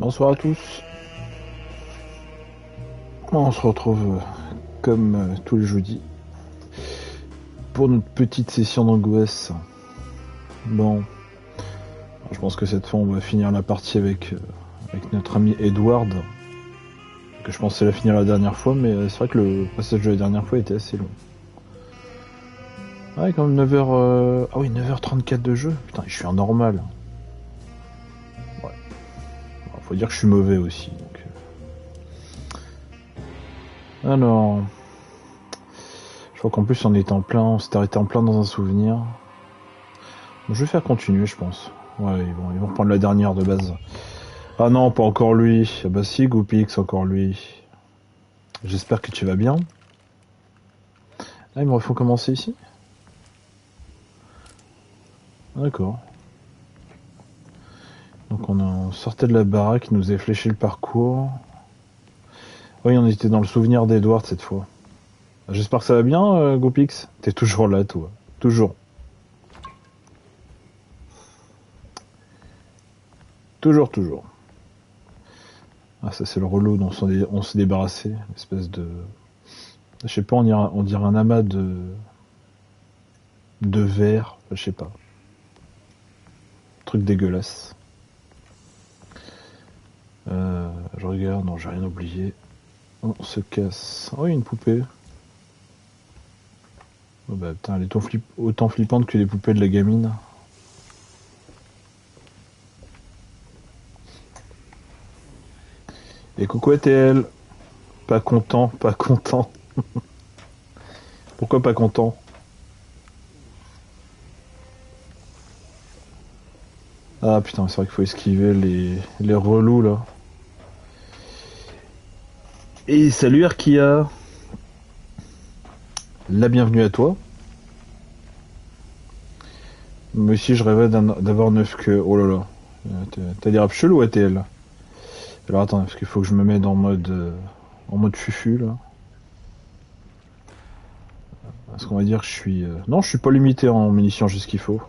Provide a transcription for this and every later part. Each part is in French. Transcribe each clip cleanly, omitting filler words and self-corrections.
Bonsoir à tous. On se retrouve comme tous les jeudis pour notre petite session d'angoisse. Bon, je pense que cette fois on va finir la partie avec notre ami Edward. Que je pensais la finir la dernière fois, mais c'est vrai que le passage de la dernière fois était assez long. Ouais, quand même 9h... Ah oui, 9h34 de jeu. Putain, je suis en normal. Ouais. Alors, faut dire que je suis mauvais aussi. Donc... Alors... Je crois qu'en plus on s'est arrêté en plein dans un souvenir. Bon, je vais faire continuer, je pense. Ouais, ils vont reprendre la dernière de base. Ah non, pas encore lui. Ah bah si, Goopix, encore lui. J'espère que tu vas bien. Ah, il me faut commencer ici. D'accord. Donc on sortait de la baraque, il nous a fléché le parcours. Oui, on était dans le souvenir d'Edward cette fois. J'espère que ça va bien, Goopix. T'es toujours là, toi. Toujours. Toujours, toujours. Ah, ça c'est le relou dont on s'est débarrassé. Une espèce de... Je sais pas, on dirait un amas de verre. Je sais pas. Truc dégueulasse. Je regarde, non, j'ai rien oublié. On se casse. Oh, il y a une poupée. Oh bah putain, elle est autant flippante que les poupées de la gamine. Et coucou à TL. Pas content, pas content. Pourquoi pas content? Ah putain, c'est vrai qu'il faut esquiver les relous là. Et salut Arkia. La bienvenue à toi. Moi aussi je rêvais d'avoir 9 queues. Oh là là. T'as des rap chelous à TL. Alors attends, parce qu'il faut que je me mette en mode fufu là. Parce qu'on va dire que je suis... Non, je suis pas limité en munitions, j'ai ce qu'il faut.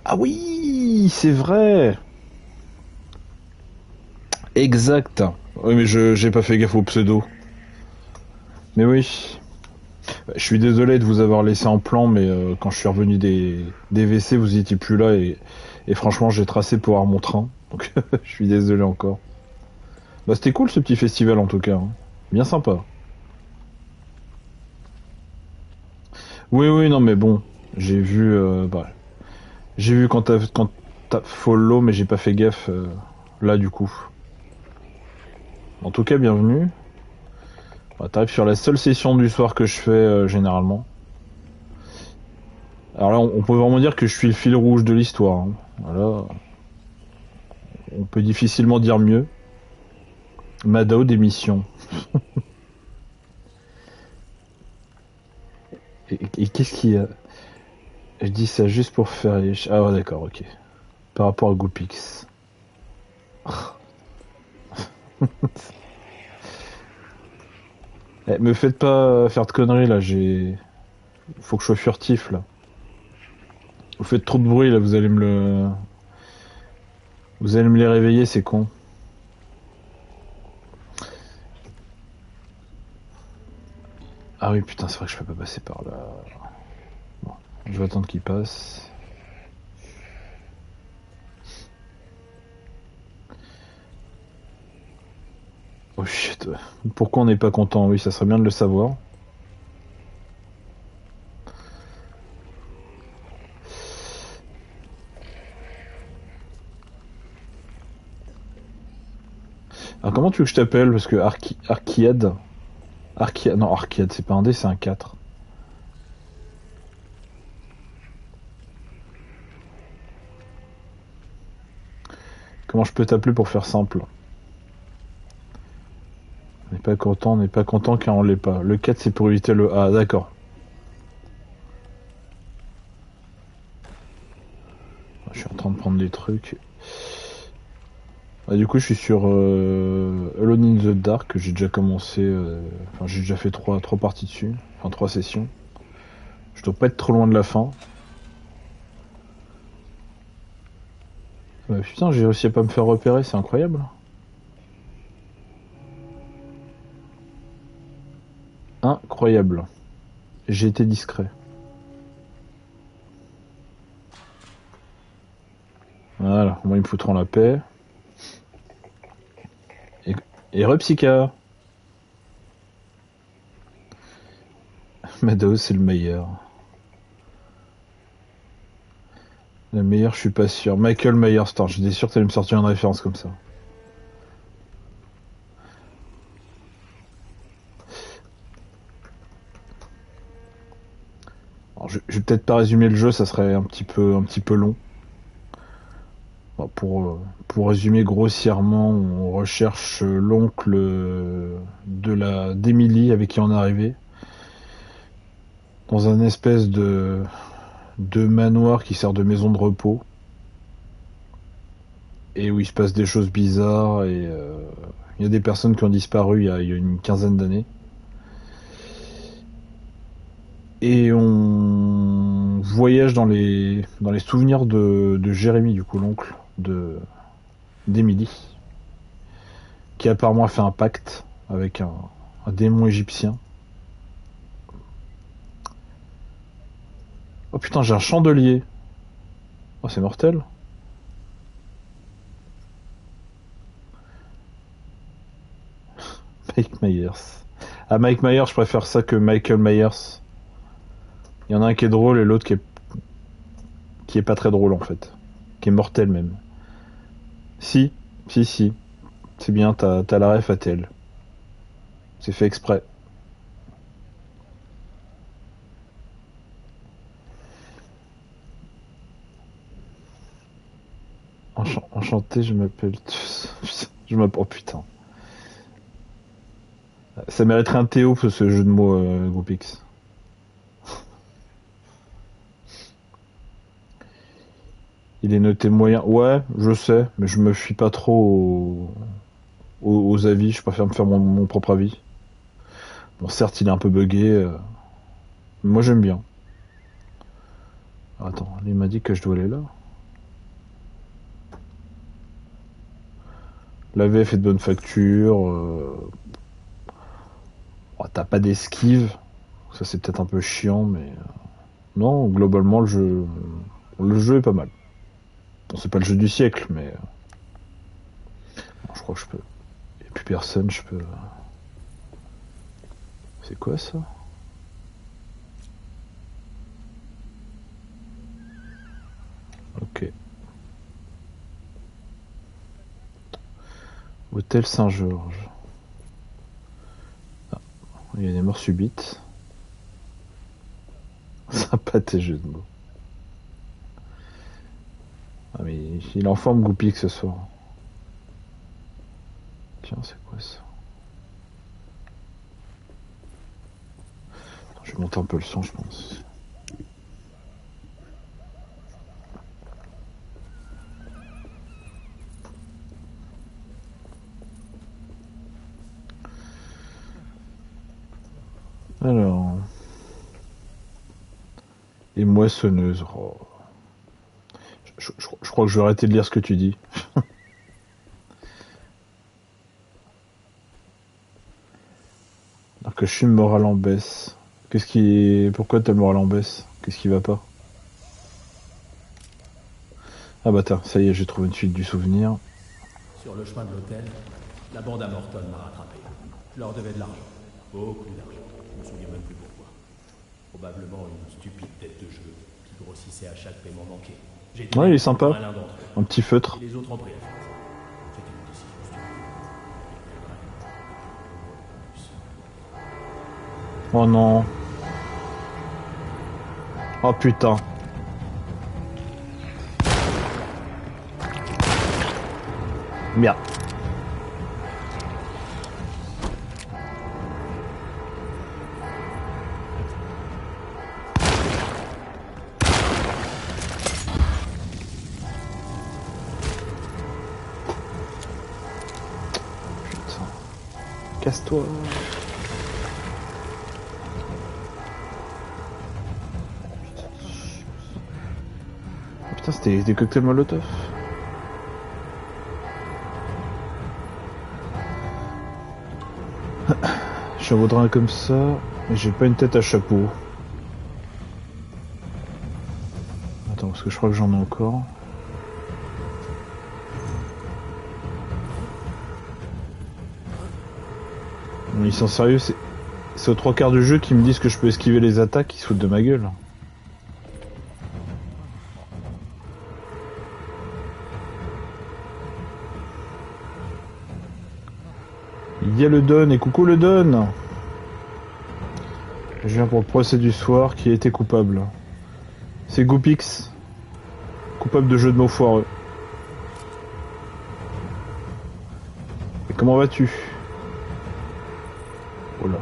Ah oui, c'est vrai. Exact. Oui, mais j'ai pas fait gaffe au pseudo. Mais oui. Je suis désolé de vous avoir laissé en plan, mais quand je suis revenu des WC, vous étiez plus là et franchement, j'ai tracé pour avoir mon train. Donc, je suis désolé encore. Bah, c'était cool ce petit festival en tout cas. Hein. Bien sympa. Oui, oui, non, mais bon, j'ai vu quand t'as follow, mais j'ai pas fait gaffe là du coup. En tout cas, bienvenue. Bah, t'arrives sur la seule session du soir que je fais généralement. Alors là, on peut vraiment dire que je suis le fil rouge de l'histoire. Hein. Voilà, on peut difficilement dire mieux. Madao d'émission. Et qu'est-ce qu'il y a? Je dis ça juste pour faire les... Ah ouais, d'accord, ok. Par rapport à Goopix. Eh, me faites pas faire de conneries là, faut que je sois furtif là. Vous faites trop de bruit là, vous allez me les réveiller, c'est con. Ah oui, putain, c'est vrai que je peux pas passer par là. Bon, je vais attendre qu'il passe. Oh shit. Pourquoi on n'est pas content? Oui, ça serait bien de le savoir. Alors comment tu veux que je t'appelle? Parce que Archiad... Non, Archiad, c'est pas un D, c'est un 4. Comment je peux t'appeler pour faire simple? On n'est pas content car on l'est pas. Le 4 c'est pour éviter le A, d'accord. Je suis en train de prendre des trucs. Ah, du coup je suis sur Alone in the Dark, que j'ai déjà commencé. Enfin j'ai déjà fait trois parties dessus. Enfin 3 sessions. Je dois pas être trop loin de la fin. Bah, putain, j'ai réussi à pas me faire repérer, c'est incroyable. Incroyable. J'ai été discret. Voilà, moi ils me foutront la paix. Et, et Repsika. Meadows, c'est le meilleur. Le meilleur, je suis pas sûr. Michael Myers, j'étais sûr que t'allais me sortir une référence comme ça. Alors, je vais peut-être pas résumer le jeu, ça serait un petit peu long. Bon, pour résumer grossièrement, on recherche l'oncle d'Emily avec qui on est arrivé dans un espèce de manoir qui sert de maison de repos et où il se passe des choses bizarres et il y a des personnes qui ont disparu il y a une quinzaine d'années. Et on voyage dans les souvenirs de Jérémy, du coup, l'oncle d'Emily, qui apparemment a fait un pacte avec un démon égyptien. Oh putain, j'ai un chandelier. Oh, c'est mortel. Mike Myers. Ah, Mike Myers, je préfère ça que Michael Myers. Il y en a un qui est drôle et l'autre qui est pas très drôle en fait. Qui est mortel même. Si, si. C'est bien, t'as la ref à tel. C'est fait exprès. Enchanté, je m'appelle. Je m'appelle. Oh putain. Ça mériterait un Théo ce jeu de mots, Group X. Il est noté moyen. Ouais, je sais, mais je me fie pas trop aux avis. Je préfère me faire mon propre avis. Bon, certes, il est un peu buggé. Mais moi, j'aime bien. Attends, il m'a dit que je dois aller là. La VF est de bonne facture. Oh, t'as pas d'esquive. Ça, c'est peut-être un peu chiant, mais. Non, globalement, le jeu est pas mal. Bon, c'est pas le jeu du siècle, mais. Bon, je crois que je peux. Il n'y a plus personne, je peux. C'est quoi ça? Ok. Hôtel Saint-Georges. Ah, il y a des morts subites. Sympa tes jeux de mots. Ah mais il est en forme Goupil ce soir. Tiens, c'est quoi ça? Attends, je vais monter un peu le son, je pense. Alors. Les moissonneuses. Oh. Je crois que je vais arrêter de lire ce que tu dis. Alors que je suis le moral en baisse. Pourquoi t'as le moral en baisse? Qu'est-ce qui va pas? Ah bah tiens, ça y est, j'ai trouvé une suite du souvenir. Sur le chemin de l'hôtel, la bande à Morton m'a rattrapé. Je leur devais de l'argent. Beaucoup d'argent. Je me souviens même plus pourquoi. Probablement une stupide tête de jeu qui grossissait à chaque paiement manqué. J'ai Ouais, il est pour sympa. l'un d'entre eux. Un petit feutre. Et les autres ont pris la fuite. C'était une décision stupide. Oh non. Oh putain. Merde. Putain. Casse-toi. Putain, c'était des cocktails Molotov. Je suis un vaudrin comme ça, mais j'ai pas une tête à chapeau. Attends, parce que je crois que j'en ai encore. Mais ils sont sérieux, c'est aux 3 quarts du jeu qu'ils me disent que je peux esquiver les attaques, ils se foutent de ma gueule. Il y a le Don, et coucou le Don. Je viens pour le procès du soir, qui a été coupable. C'est Goopix, coupable de jeu de mots foireux. Et comment vas-tu? Oh là.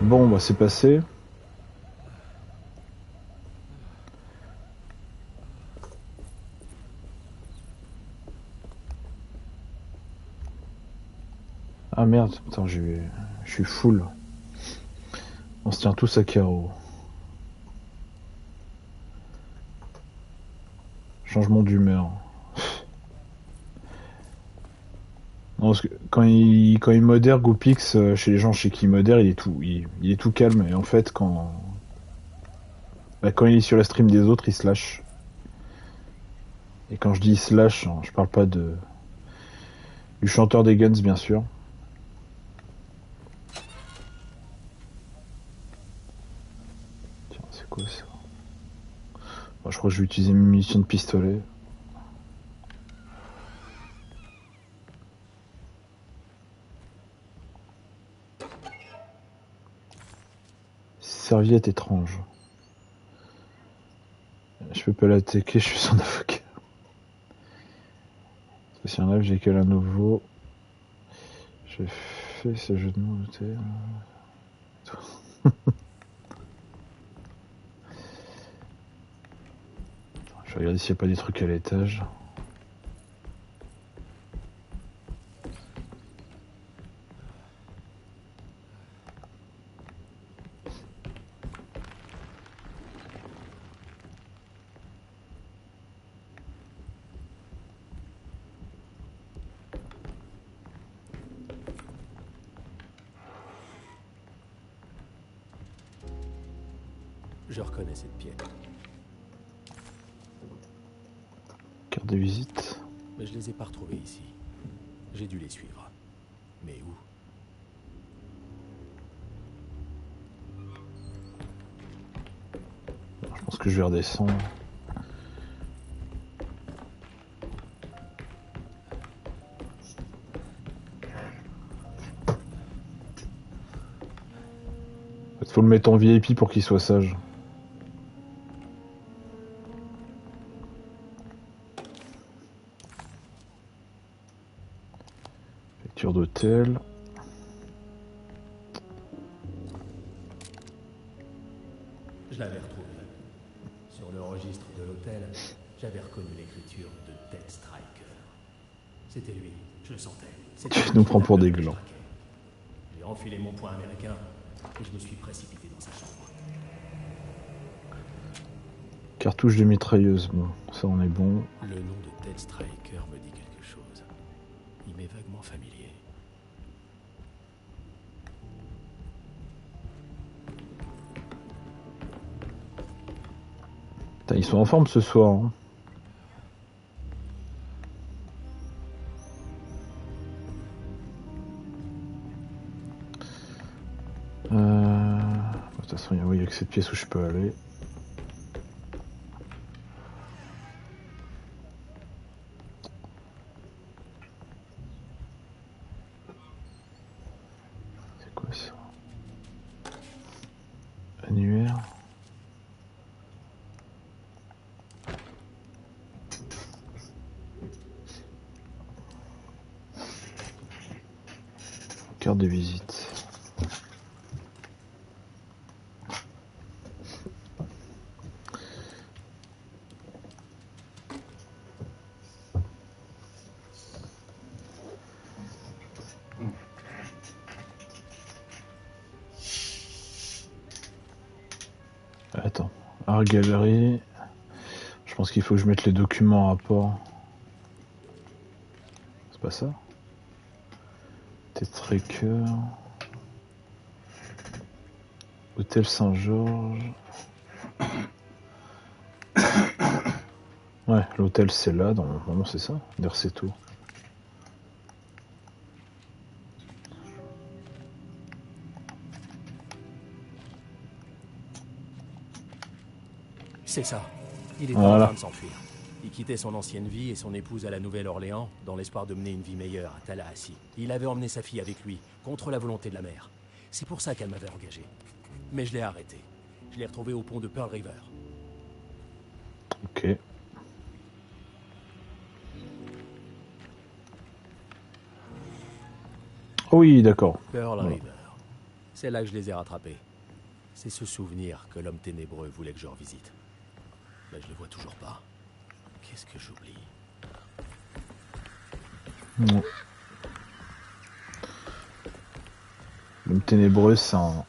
Bon, bah c'est passé. Ah merde, attends, je suis full. On se tient tous à carreau. Changement d'humeur. Non, parce que quand il modère Goopix chez les gens chez qui il modère, il est tout calme. Et en fait, quand il est sur la stream des autres, il se lâche. Et quand je dis il se lâche, je parle pas du chanteur des Guns, bien sûr. Tiens, c'est quoi ça? Bon, je crois que je vais utiliser mes munitions de pistolet. Serviette étrange. Je peux pas l'attaquer, je suis son avocat. Si un live, j'ai qu'à un nouveau. J'ai fait ce jeu de mots. Je vais regarder s'il n'y a pas des trucs à l'étage. Je reconnais cette pièce. Carte de visite. Mais je les ai pas retrouvés ici. J'ai dû les suivre. Mais où? Je pense que je vais redescendre. Il faut le mettre en VIP pour qu'il soit sage. Facture d'hôtel. Je l'avais retrouvé. Sur le registre de l'hôtel, j'avais reconnu l'écriture de Ted Striker. C'était lui, je le sentais. Tu nous prends pour des glands. J'ai enfilé mon poing américain et je me suis précipité dans sa chambre. Cartouche de mitrailleuse, bon, ça on est bon. Le nom de Ted Striker me dit quelque chose. Il m'est vaguement familier. Putain, ils sont en forme ce soir. Hein. De toute façon, il n'y a que cette pièce où je peux aller. C'est quoi ça? Annuaire. Carte de visite. Attends. Art Gallery. Je pense qu'il faut que je mette les documents en rapport. C'est pas ça? Tracker. Hôtel Saint-Georges. Ouais, l'hôtel c'est là, normalement c'est ça. D'ailleurs c'est tout. C'est ça. Il était en Voilà. train de s'enfuir. Il quittait son ancienne vie et son épouse à la Nouvelle-Orléans dans l'espoir de mener une vie meilleure à Tallahassee. Il avait emmené sa fille avec lui, contre la volonté de la mère. C'est pour ça qu'elle m'avait engagé. Mais je l'ai arrêté. Je l'ai retrouvé au pont de Pearl River. Ok. Oui, d'accord. Pearl Voilà. River. C'est là que je les ai rattrapés. C'est ce souvenir que l'homme ténébreux voulait que je revisite. Mais je le vois toujours pas. Qu'est-ce que j'oublie? Ouais. L'homme ténébreux, c'est un...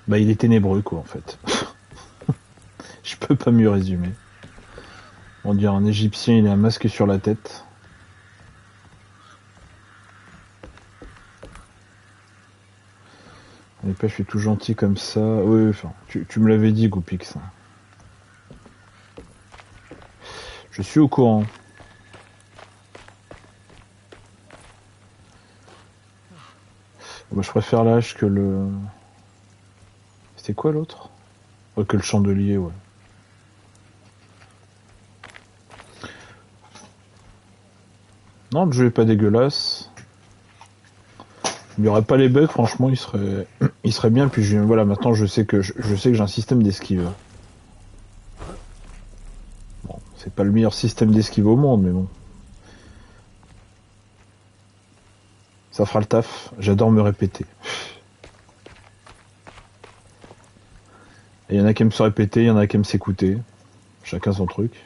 Bah, il est ténébreux, quoi, en fait. Je peux pas mieux résumer. On dirait un Égyptien, il a un masque sur la tête. Et pas, je suis tout gentil comme ça. Oui, enfin, tu me l'avais dit, Goupix. Je suis au courant. Moi, je préfère l'âge que le... C'était quoi l'autre? Ouais, que le chandelier, ouais. Non, le jeu est pas dégueulasse. Il n'y aurait pas les bugs, franchement, il serait bien. Puis voilà, maintenant, je sais que j'ai un système d'esquive. Bon, c'est pas le meilleur système d'esquive au monde, mais bon. Ça fera le taf. J'adore me répéter. Et il y en a qui aiment se répéter, il y en a qui aiment s'écouter. Chacun son truc.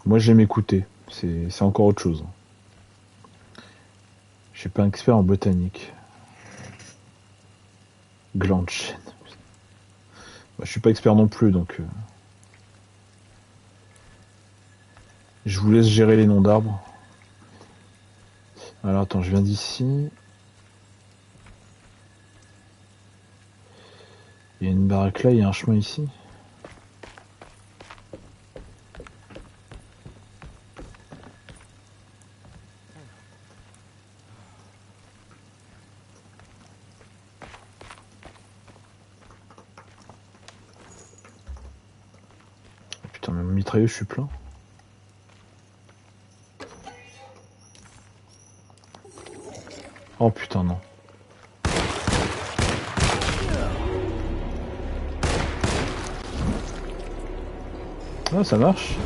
Moi, j'aime écouter. C'est encore autre chose. Je suis pas un expert en botanique. Gland de chêne. Bah, je suis pas expert non plus, donc... Je vous laisse gérer les noms d'arbres. Alors, attends, je viens d'ici. Il y a une baraque là, il y a un chemin ici. Putain, mais mon mitrailleux, je suis plein. Oh putain, non. Ah, ça marche.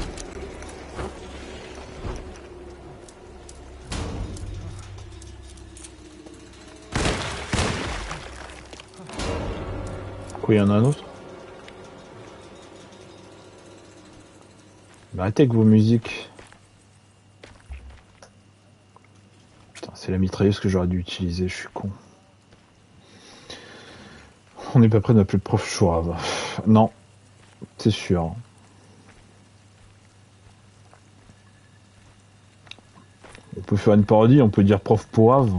Quoi, il y en a un autre? Bah, arrêtez avec vos musiques. Putain, c'est la mitrailleuse que j'aurais dû utiliser, je suis con. On n'est pas prêt d'appeler le prof Chourave. Non, c'est sûr. On peut faire une parodie, on peut dire prof Pourrave.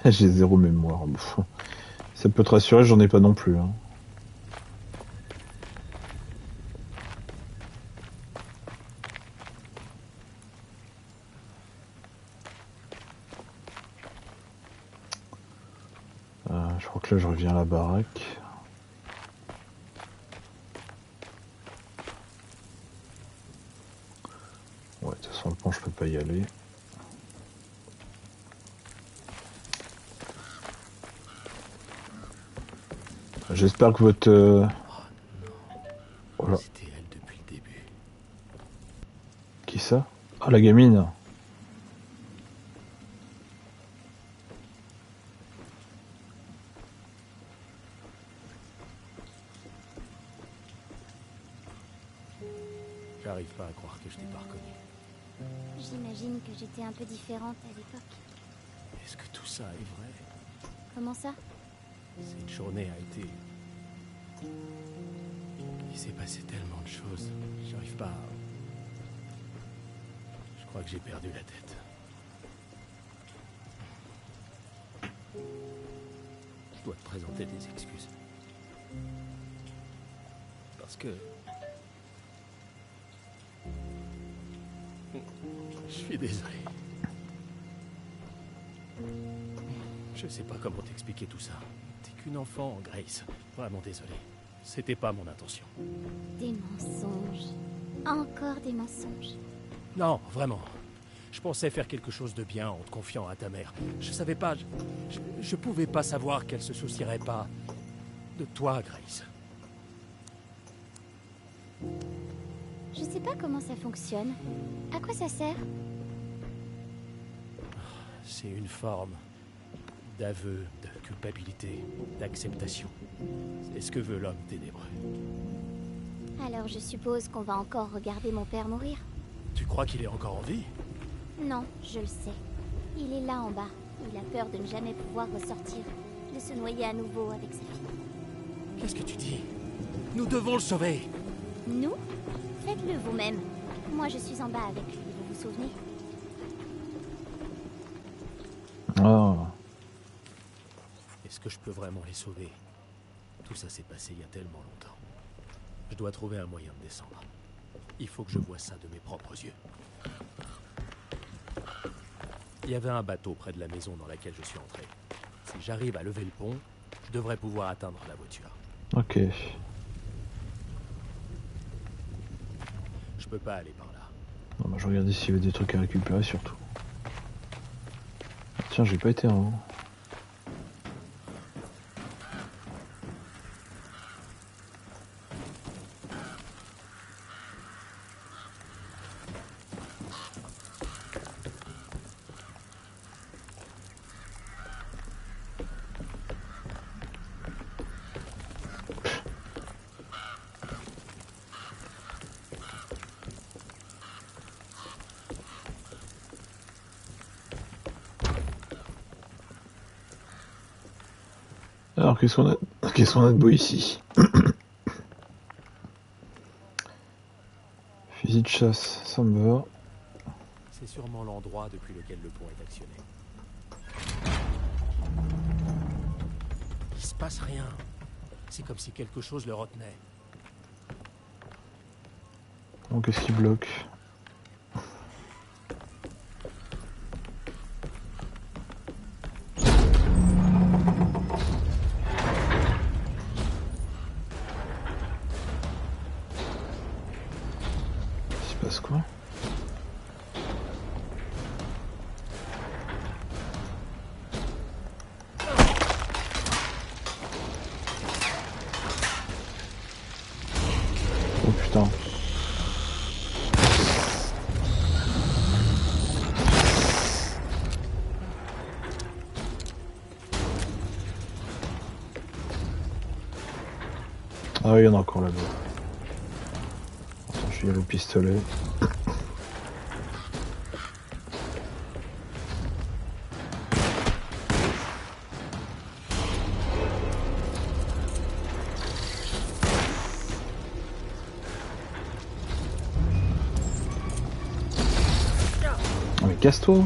J'ai zéro mémoire. Ça peut te rassurer, j'en ai pas non plus. Hein. Je crois que là je reviens à la baraque. Ouais, de toute façon le pont je peux pas y aller. J'espère que votre... Voilà. C'était elle depuis le début. Qui ça? Ah, la gamine. J'arrive pas à croire que je t'ai pas reconnu. J'imagine que j'étais un peu différente à l'époque. Est-ce que tout ça est vrai? Comment ça? Cette journée a été... Il s'est passé tellement de choses. J'arrive pas à... Je crois que j'ai perdu la tête. Je dois te présenter des excuses. Parce que... Je suis désolé. Je sais pas comment t'expliquer tout ça. T'es qu'une enfant, Grace. Vraiment désolé. C'était pas mon intention. Des mensonges. Encore des mensonges. Non, vraiment. Je pensais faire quelque chose de bien en te confiant à ta mère. Je savais pas... Je pouvais pas savoir qu'elle se soucierait pas de toi, Grace. Je sais pas comment ça fonctionne. À quoi ça sert? C'est une forme d'aveu, de culpabilité, d'acceptation. C'est ce que veut l'homme ténébreux. Alors je suppose qu'on va encore regarder mon père mourir? Tu crois qu'il est encore en vie? Non, je le sais. Il est là en bas. Il a peur de ne jamais pouvoir ressortir. De se noyer à nouveau avec sa fille. Qu'est-ce que tu dis? Nous devons le sauver! Nous? Faites-le vous-même. Moi je suis en bas avec lui, vous vous souvenez? Ah. Est-ce que je peux vraiment les sauver? Tout ça s'est passé il y a tellement longtemps. Je dois trouver un moyen de descendre. Il faut que je voie ça de mes propres yeux. Il y avait un bateau près de la maison dans laquelle je suis entré. Si j'arrive à lever le pont, je devrais pouvoir atteindre la voiture. Ok. Je peux pas aller par là. Non, bah, je regardais s'il y avait des trucs à récupérer surtout. Tiens, j'ai pas été en haut. Alors qu'est-ce qu'on a de beau ici? Fusil de chasse, ça me va. C'est sûrement l'endroit depuis lequel le pont est actionné. Il se passe rien. C'est comme si quelque chose le retenait. Bon, qu'est-ce qui bloque? Quoi? Oh putain. Ah oui, il y en a encore là-bas. Attends, je vais y aller au pistolet. Mais casse-toi!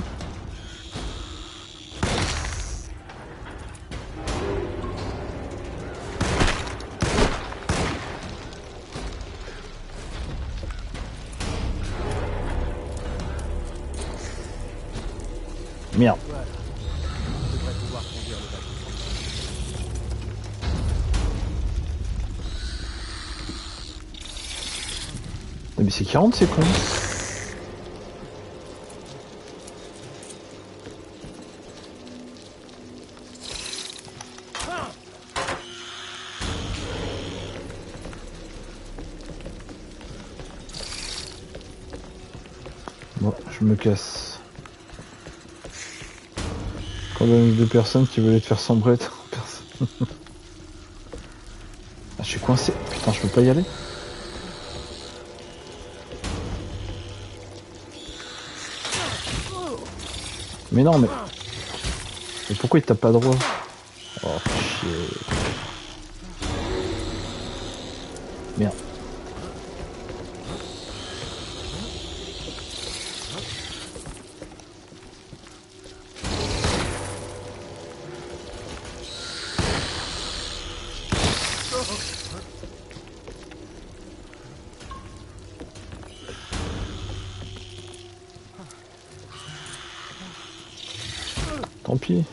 Merde. Voilà. Je devrais pouvoir conduire le bateau. Mais c'est 40, c'est con. Bon, je me casse. Quand on a deux personnes qui veulent te faire sombrer, personne. Ah, je suis coincé. Putain, je peux pas y aller. Mais non, mais... Mais pourquoi il tape pas droit? Oh, chier. Merde. Tant pis.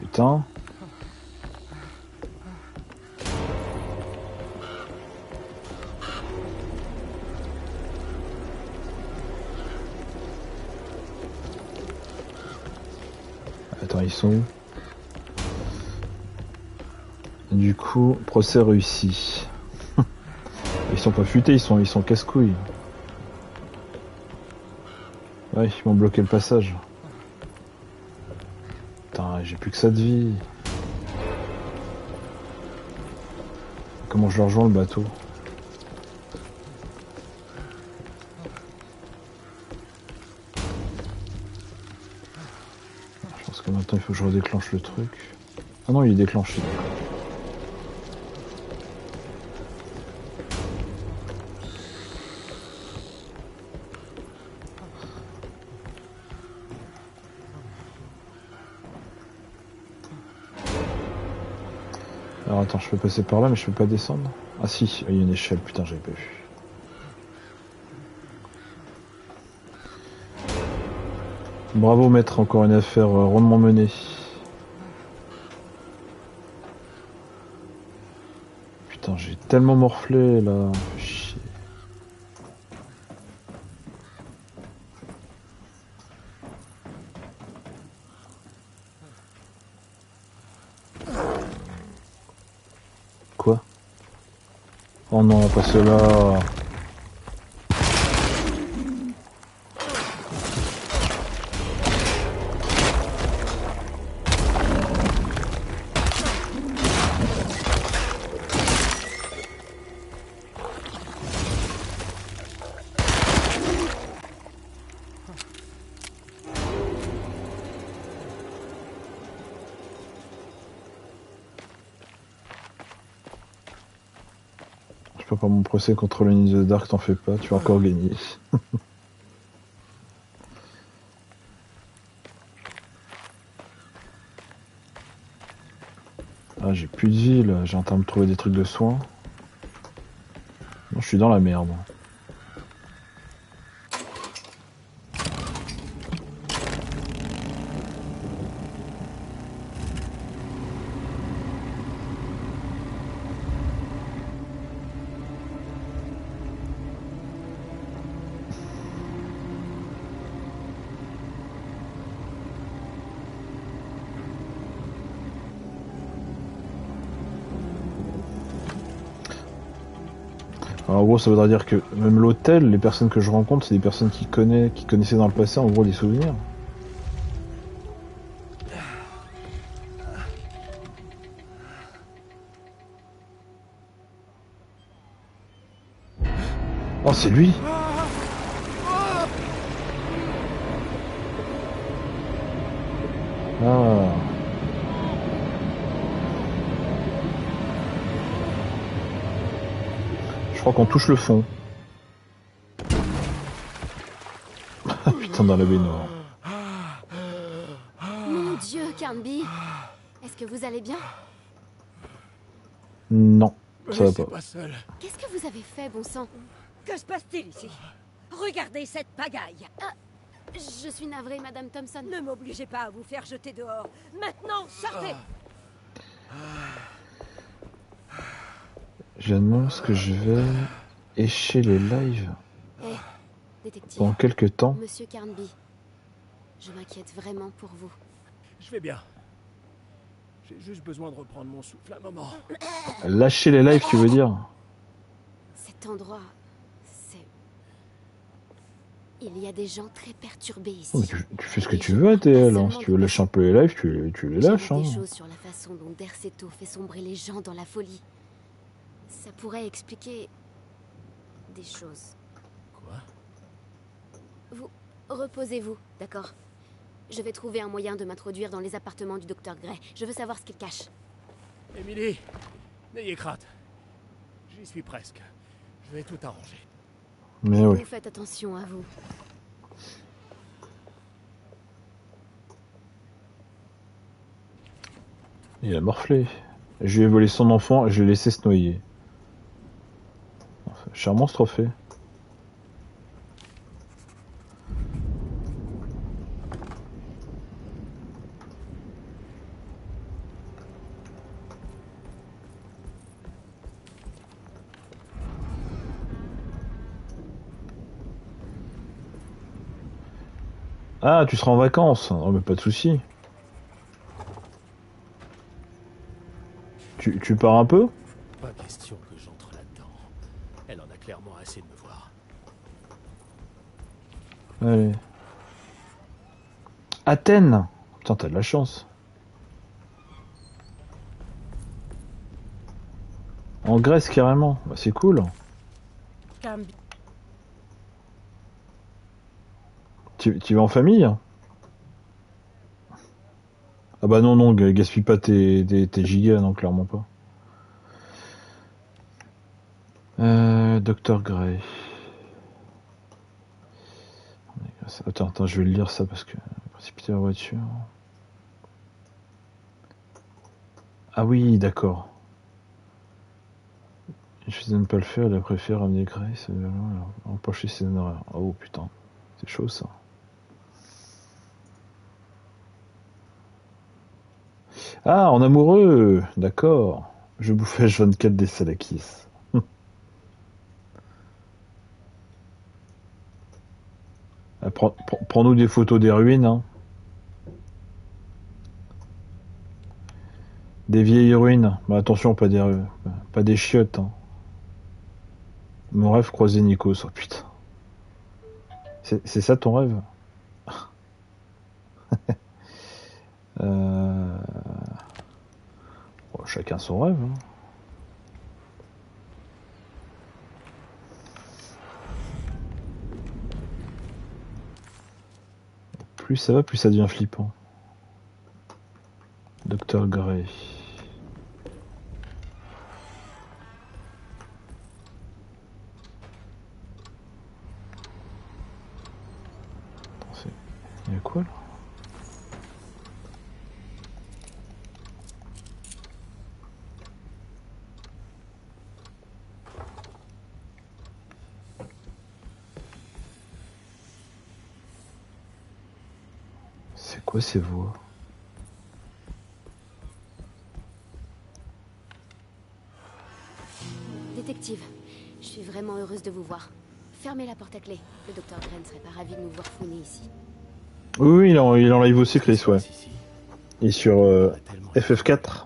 Putain. Attends, ils sont où? Du coup, procès réussi. Ils sont pas futés, ils sont casse-couilles. Ouais, ils m'ont bloqué le passage. Putain, j'ai plus que ça de vie. Comment je leur rejoins le bateau? Je pense que maintenant il faut que je redéclenche le truc. Ah non, il est déclenché. Alors attends, je peux passer par là mais je peux pas descendre. Ah si, il y a une échelle, putain j'avais pas vu. Bravo maître, encore une affaire rondement menée. Putain j'ai tellement morflé là. Chier. Quoi? Oh non, pas cela. Je peux pas mon procès contre le Ninja Dark, t'en fais pas, tu vas encore gagner. Ah j'ai plus de vie là, j'ai en train de me trouver des trucs de soins. Non, je suis dans la merde. Alors, en gros, ça voudrait dire que même l'hôtel, les personnes que je rencontre, c'est des personnes qui connaissaient dans le passé, en gros, des souvenirs. Oh, c'est lui! Ah. Je crois qu'on touche le fond. Putain, dans la baignoire. Mon Dieu, Carnby. Est-ce que vous allez bien? Non, ça va pas. seul. Qu'est-ce que vous avez fait, bon sang? Que se passe-t-il ici? Regardez cette pagaille. Je suis navrée, Madame Thompson. Ne m'obligez pas à vous faire jeter dehors. Maintenant, sortez. J'annonce que je vais écher les lives Hé, détective. pendant quelques temps. Monsieur Carnby, je m'inquiète vraiment pour vous. Je vais bien. J'ai juste besoin de reprendre mon souffle un moment. Lâcher les lives, tu veux dire? Cet endroit, c'est... Il y a des gens très perturbés ici. Oh, mais tu fais ce que Et tu je veux, parle pas ATL. Hein. seulement Si de tu veux lâcher un peu les lives, tu les J'ai lâches. lu Hein. des choses sur la façon dont Derceto fait sombrer les gens dans la folie. Ça pourrait expliquer... des choses. Quoi? Vous, reposez-vous, d'accord? Je vais trouver un moyen de m'introduire dans les appartements du docteur Gray. Je veux savoir ce qu'il cache. Émilie, n'ayez crainte. J'y suis presque. Je vais tout arranger. Mais oui. Vous faites attention à vous. Il a morflé. Je lui ai volé son enfant et je l'ai laissé se noyer. Charmant ce trophée. Ah, tu seras en vacances. Oh, mais pas de souci. Tu pars un peu? Pas question que j'entre là-dedans. Elle en a clairement assez de me voir. Allez. Athènes. Putain, t'as de la chance. En Grèce, carrément. Bah, c'est cool. Tu vas en famille? Ah bah non, non, gaspille pas tes gigas, non, clairement pas. Dr. Gray. Attends, je vais le lire ça parce que... Précipiter la voiture... Ah oui, d'accord. Je ne pas le faire, elle préfère ramener Gray, c'est empocher ses honoraires. Oh putain, c'est chaud ça. Ah, en amoureux, d'accord. Je bouffais H24 des Salakis. Ah, prends-nous des photos des ruines. Hein. Des vieilles ruines. Bah, attention, pas des chiottes. Hein. Mon rêve croisé Nikos. Oh putain. C'est ça ton rêve? Bon, chacun son rêve. Hein. Plus ça va, plus ça devient flippant. Dr. Gray. Il y a quoi là? C'est quoi ces voix? Détective, je suis vraiment heureuse de vous voir. Fermez la porte à clé. Le docteur Gray ne serait pas ravi de nous voir fouiner ici. Oui, il en live aussi, Chris, ouais. Ici. Et sur FF4.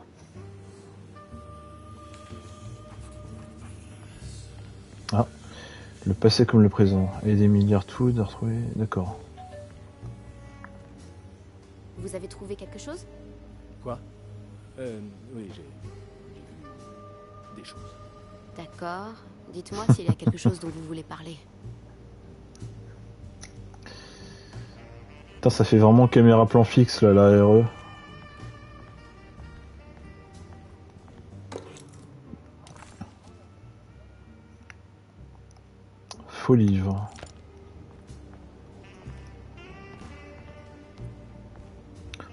Ah, le passé comme le présent. Et des milliards de fous à retrouver. D'accord. Vous avez trouvé quelque chose? Quoi? Oui, j'ai vu des choses. D'accord. Dites-moi s'il y a quelque chose dont vous voulez parler. Putain, ça fait vraiment caméra plan fixe, là, la RE. Faux livre.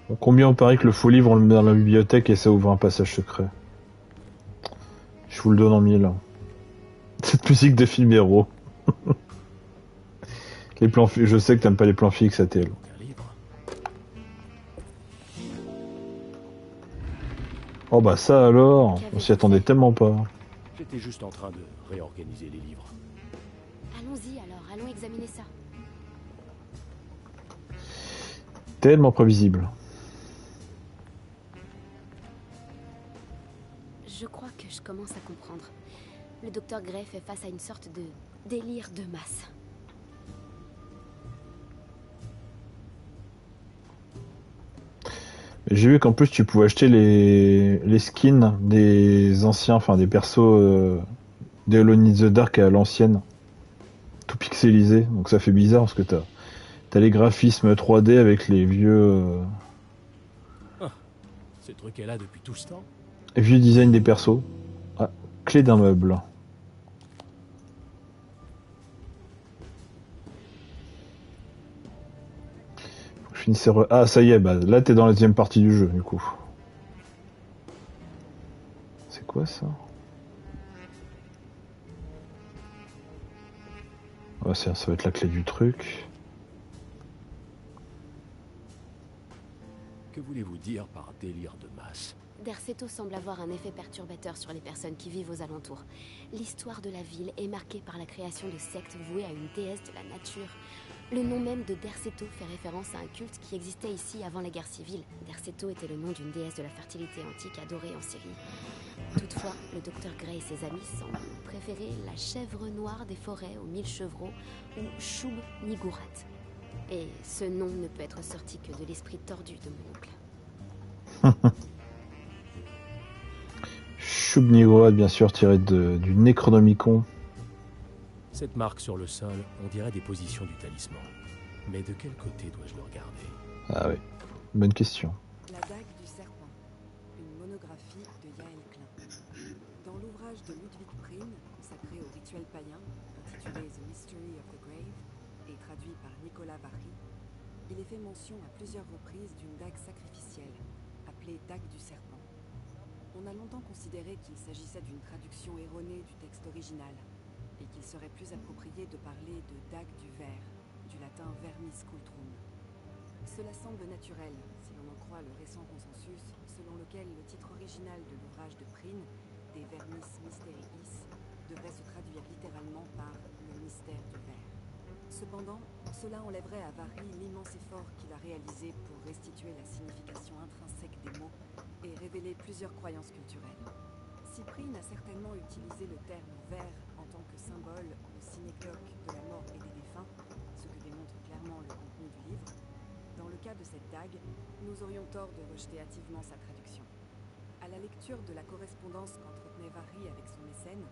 Bon, combien on parie que le faux livre, on le met dans la bibliothèque et ça ouvre un passage secret? Je vous le donne en mille. Cette musique de film héros. Les plans, je sais que t'aimes pas les plans fixes, ATL. Un livre. Oh bah ça alors, on s'y attendait tellement pas. J'étais juste en train de réorganiser les livres. Allons-y alors, allons examiner ça. Tellement prévisible. Je crois que je commence à comprendre. Le docteur Gray fait face à une sorte de délire de masse. J'ai vu qu'en plus tu pouvais acheter les skins des anciens, enfin des persos des Alone in the Dark à l'ancienne, tout pixelisé, donc ça fait bizarre parce que t'as les graphismes 3D avec les Ah, ce truc est là depuis tout ce temps. vieux design des persos. Ah, clé d'un meuble. Faut que je finisse Ah ça y est, bah là t'es dans la deuxième partie du jeu du coup. C'est quoi ça? Ouais, ça va être la clé du truc. Que voulez-vous dire par délire de masse? Derceto semble avoir un effet perturbateur sur les personnes qui vivent aux alentours. L'histoire de la ville est marquée par la création de sectes vouées à une déesse de la nature. Le nom même de Derceto fait référence à un culte qui existait ici avant la guerre civile. Derceto était le nom d'une déesse de la fertilité antique adorée en Syrie. Toutefois, le docteur Gray et ses amis semblent préférer la chèvre noire des forêts aux 1000 chevreaux, ou Shub Nigurat. Et ce nom ne peut être sorti que de l'esprit tordu de mon oncle. Shub-Niggurath, bien sûr, tiré du Necronomicon. Cette marque sur le sol, on dirait des positions du talisman. Mais de quel côté dois-je le regarder? Ah oui, bonne question. La dague du serpent, une monographie de Yael Klein. Dans l'ouvrage de Ludwig Prien, consacré au rituel païen, intitulé The Mystery of the Grave, et traduit par Nicolas Vary, il est fait mention à plusieurs reprises d'une dague sacrificielle, appelée dague du serpent. On a longtemps considéré qu'il s'agissait d'une traduction erronée du texte original, et qu'il serait plus approprié de parler de dague du ver, du latin vermis cultrum. Cela semble naturel, si l'on en croit le récent consensus, selon lequel le titre original de l'ouvrage de Prien, De Vermis Mysteriis, devrait se traduire littéralement par le mystère du ver. Cependant, cela enlèverait à Vary l'immense effort qu'il a réalisé pour restituer la signification intrinsèque des mots et révéler plusieurs croyances culturelles. Si Prien a certainement utilisé le terme ver en tant que symbole ou synecdoque de la mort et des défunts, ce que démontre clairement le contenu du livre, dans le cas de cette dague, nous aurions tort de rejeter hâtivement sa traduction. À la lecture de la correspondance qu'entretenait Vary avec son mécène,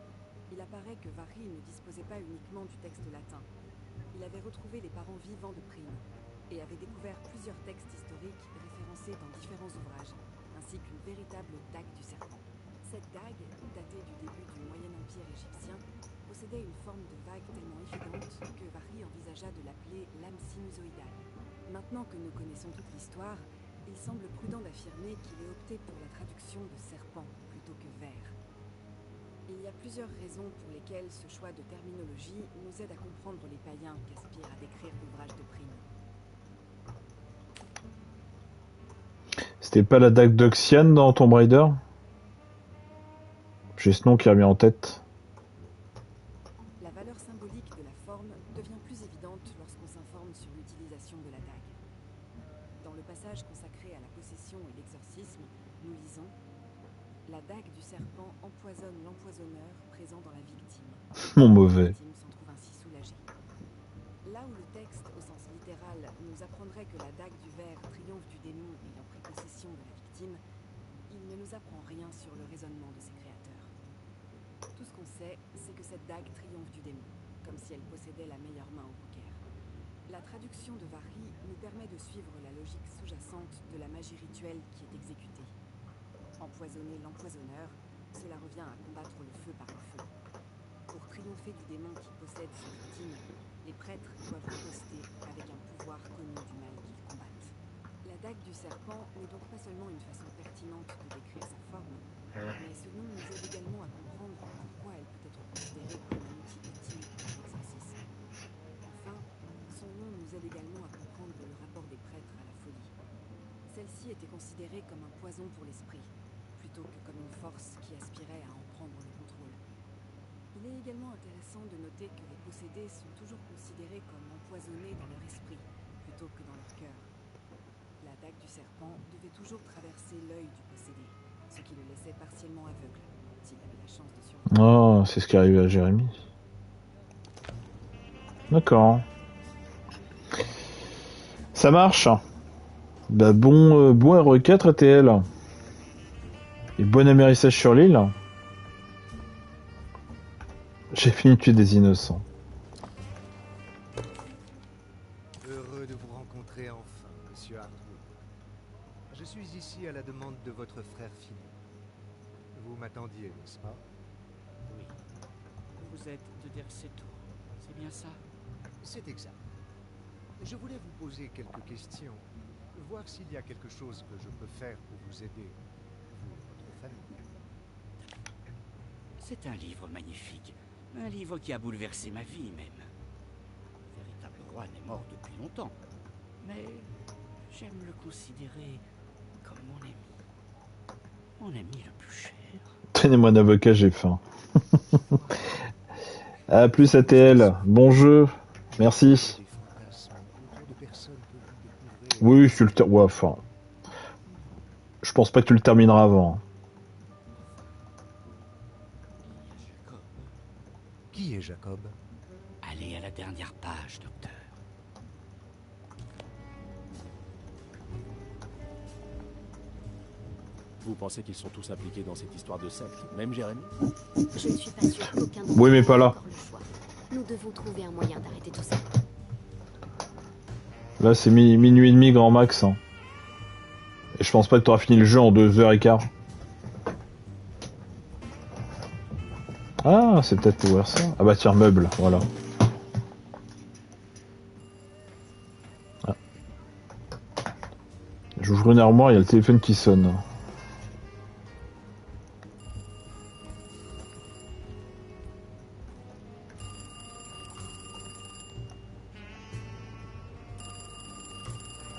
il apparaît que Vary ne disposait pas uniquement du texte latin. Il avait retrouvé les parents vivants de Prien et avait découvert plusieurs textes historiques référencés dans différents ouvrages, ainsi qu'une véritable dague du serpent. Cette dague, datée du début du Moyen Empire égyptien, possédait une forme de vague tellement évidente que Vary envisagea de l'appeler lame sinusoïdale. Maintenant que nous connaissons toute l'histoire, il semble prudent d'affirmer qu'il ait opté pour la traduction de serpent plutôt que ver. Il y a plusieurs raisons pour lesquelles ce choix de terminologie nous aide à comprendre les païens qu'aspire à décrire l'ouvrage de Prien. C'était pas la dague d'Oxiane dans Tomb Raider? J'ai ce nom qui revient en tête. La valeur symbolique de la forme devient plus évidente lorsqu'on s'informe sur l'utilisation de la dague. Dans le passage consacré à la possession et l'exorcisme, nous lisons « La dague du serpent empoisonne l'empoisonneur présent dans la victime. Mon mauvais. La victime s'en trouve ainsi soulagée. » Là où le texte, au sens littéral, nous apprendrait que la dague du ver triomphe du démon ayant pris possession de la victime, il ne nous apprend rien sur le raisonnement de ses créateurs. Tout ce qu'on sait, c'est que cette dague triomphe du démon, comme si elle possédait la meilleure main au poker. La traduction de Vary nous permet de suivre la logique sous-jacente de la magie rituelle qui est exécutée. Empoisonner l'empoisonneur, cela revient à combattre le feu par le feu. Pour triompher du démon qui possède ses victimes, les prêtres doivent riposter avec un pouvoir connu du mal qu'ils combattent. La dague du serpent n'est donc pas seulement une façon pertinente de décrire sa forme, mais ce nom nous aide également à comprendre pourquoi elle peut être considérée comme un outil utile pour l'exorcisme. Enfin, son nom nous aide également à comprendre le rapport des prêtres à la folie. Celle-ci était considérée comme un poison pour l'esprit, plutôt que comme une force qui aspirait à en prendre le contrôle. Il est également intéressant de noter que les possédés sont toujours considérés comme empoisonnés dans leur esprit, plutôt que dans leur cœur. La dague du serpent devait toujours traverser l'œil du possédé, ce qui le laissait partiellement aveugle, s'il avait la chance de survivre. Oh, Ah, c'est ce qui est arrivé à Jérémy. D'accord. Ça marche. Bah bon RE4 ATL. Et bon amérissage sur l'île. J'ai fini de tuer des innocents. Heureux de vous rencontrer enfin, monsieur Hartwood. Je suis ici à la demande de votre frère Philippe. Vous m'attendiez, n'est-ce pas? Oui. Vous êtes de Derceto, c'est bien ça? C'est exact. Je voulais vous poser quelques questions, voir s'il y a quelque chose que je peux faire pour vous aider, vous et votre famille. C'est un livre magnifique. Un livre qui a bouleversé ma vie même. Le véritable roi n'est mort depuis longtemps. Mais j'aime le considérer comme mon ami. Mon ami le plus cher. Tenez-moi un avocat, j'ai faim. A plus ATL. Bon jeu. Merci. Des fantasmes autour de personnes que vous découvrez. Oui, tu le ouais, enfin. Je pense pas que tu le termineras avant. Jacob, Qui est Jacob? allez à la dernière page, docteur. Vous pensez qu'ils sont tous impliqués dans cette histoire de secte, même Jérémy? Je ne suis pas sûre qu'aucun d'entre Oui, mais eux pas ait là. encore le choix. Nous devons trouver un moyen d'arrêter tout ça. Là, c'est minuit et demi grand max. Hein. Et je pense pas que tu auras fini le jeu en 2h15. Ah, c'est peut-être pour voir ça. Ah bah tiens, meuble, voilà. Ah. J'ouvre une armoire, il y a le téléphone qui sonne.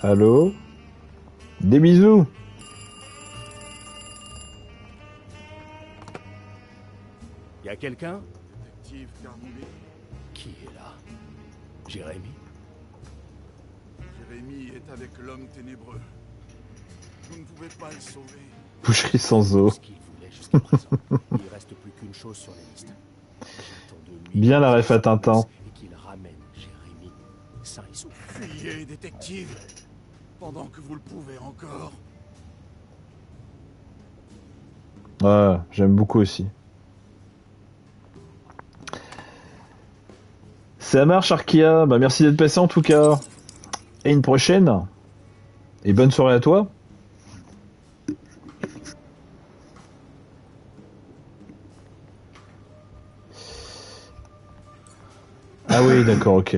Allô? Des bisous. Y a quelqu'un? Détective Carmoulet, Qui est là? Jérémy? Jérémy est avec l'homme ténébreux. Vous ne pouvez pas le sauver. Boucherie sans eau. Ce qu'il voulait jusqu'à présent. Il reste plus qu'une chose sur la liste. J'attends de lui Bien la ref à Tintin. et qu'il ramène Jérémy sain et sauf. Fuyez, détective, pendant que vous le pouvez encore. Ouais, j'aime beaucoup aussi. Ça marche, Arkia. Bah, merci d'être passé en tout cas. Et une prochaine. Et bonne soirée à toi. Ah oui, d'accord, ok.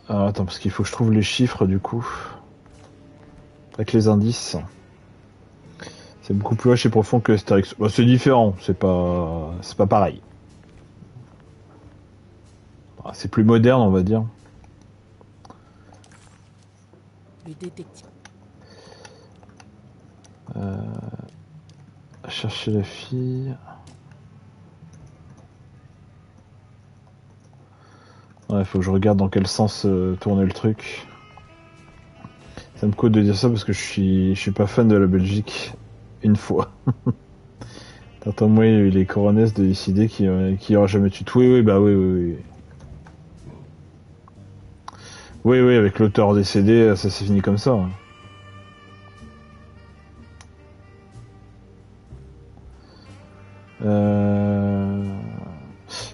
Alors attends, parce qu'il faut que je trouve les chiffres du coup. Avec les indices. C'est beaucoup plus vache et profond que Astérix. Bah, c'est différent, c'est pas pareil. Ah, c'est plus moderne, on va dire. Le détective. Chercher la fille. Ouais, faut que je regarde dans quel sens tourner le truc. Ça me coûte de dire ça parce que je suis pas fan de la Belgique. Une fois. Attends, moi, il y a eu les coronesses de décider qui aura jamais tué. Oui, bah oui. Oui, avec l'auteur décédé, ça s'est fini comme ça. Hein.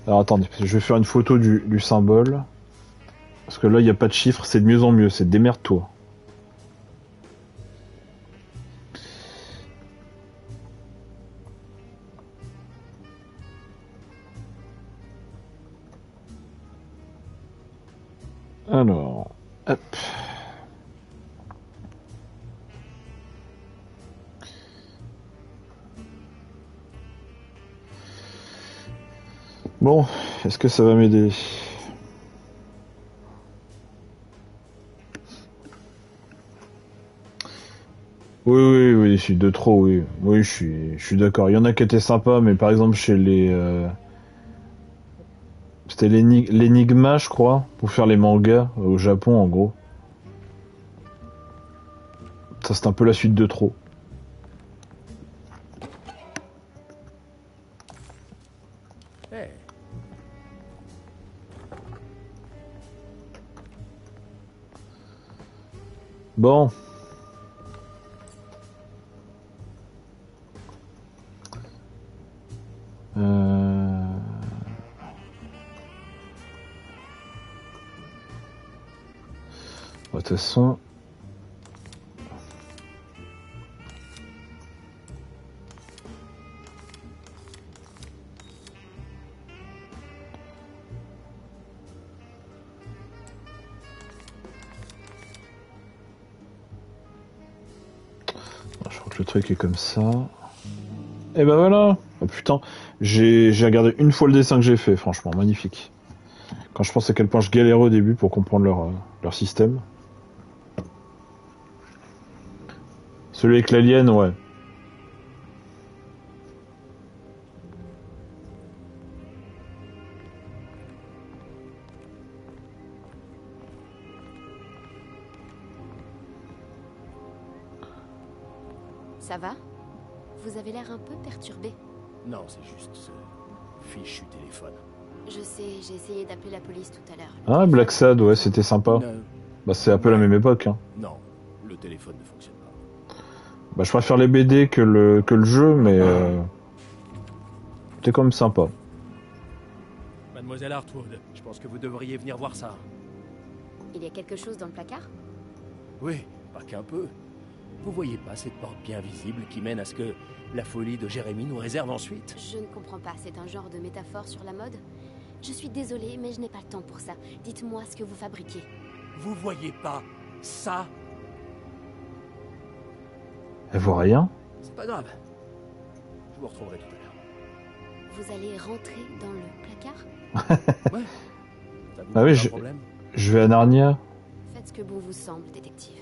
Alors attendez, je vais faire une photo du symbole. Parce que là, il n'y a pas de chiffres, c'est de mieux en mieux, c'est démerde-toi. Alors, hop. Bon, est-ce que ça va m'aider? Oui, je suis de trop, oui. Oui, je suis d'accord. Il y en a qui étaient sympas, mais par exemple chez les... C'était l'Enigma, je crois, pour faire les mangas au Japon, en gros. Ça, c'est un peu la suite de trop. Bon. De toute façon... Je crois que le truc est comme ça. Et ben voilà. Oh putain, j'ai regardé une fois le dessin que j'ai fait, franchement, magnifique. Quand je pense à quel point je galérais au début pour comprendre leur système. Celui avec l'alien, ouais. Ça va? Vous avez l'air un peu perturbé. Non, c'est juste ce fichu téléphone. Je sais, j'ai essayé d'appeler la police tout à l'heure. Ah, Black Sad, ouais, c'était sympa. Bah, c'est un peu la même époque, hein. Non, le téléphone ne fonctionne pas. Bah, je préfère les BD que le jeu, mais c'était quand même sympa. Mademoiselle Hartwood, je pense que vous devriez venir voir ça. Il y a quelque chose dans le placard? Oui, pas qu'un peu. Vous voyez pas cette porte bien visible qui mène à ce que la folie de Jérémie nous réserve ensuite? Je ne comprends pas, c'est un genre de métaphore sur la mode? Je suis désolée, mais je n'ai pas le temps pour ça. Dites-moi ce que vous fabriquez. Vous voyez pas ça? Elle voit rien. C'est pas grave. Je vous retrouverai tout à l'heure. Vous allez rentrer dans le placard? Ouais. Ça vous Ah oui, pose un problème? je vais à Narnia. Faites ce que bon vous semble, détective.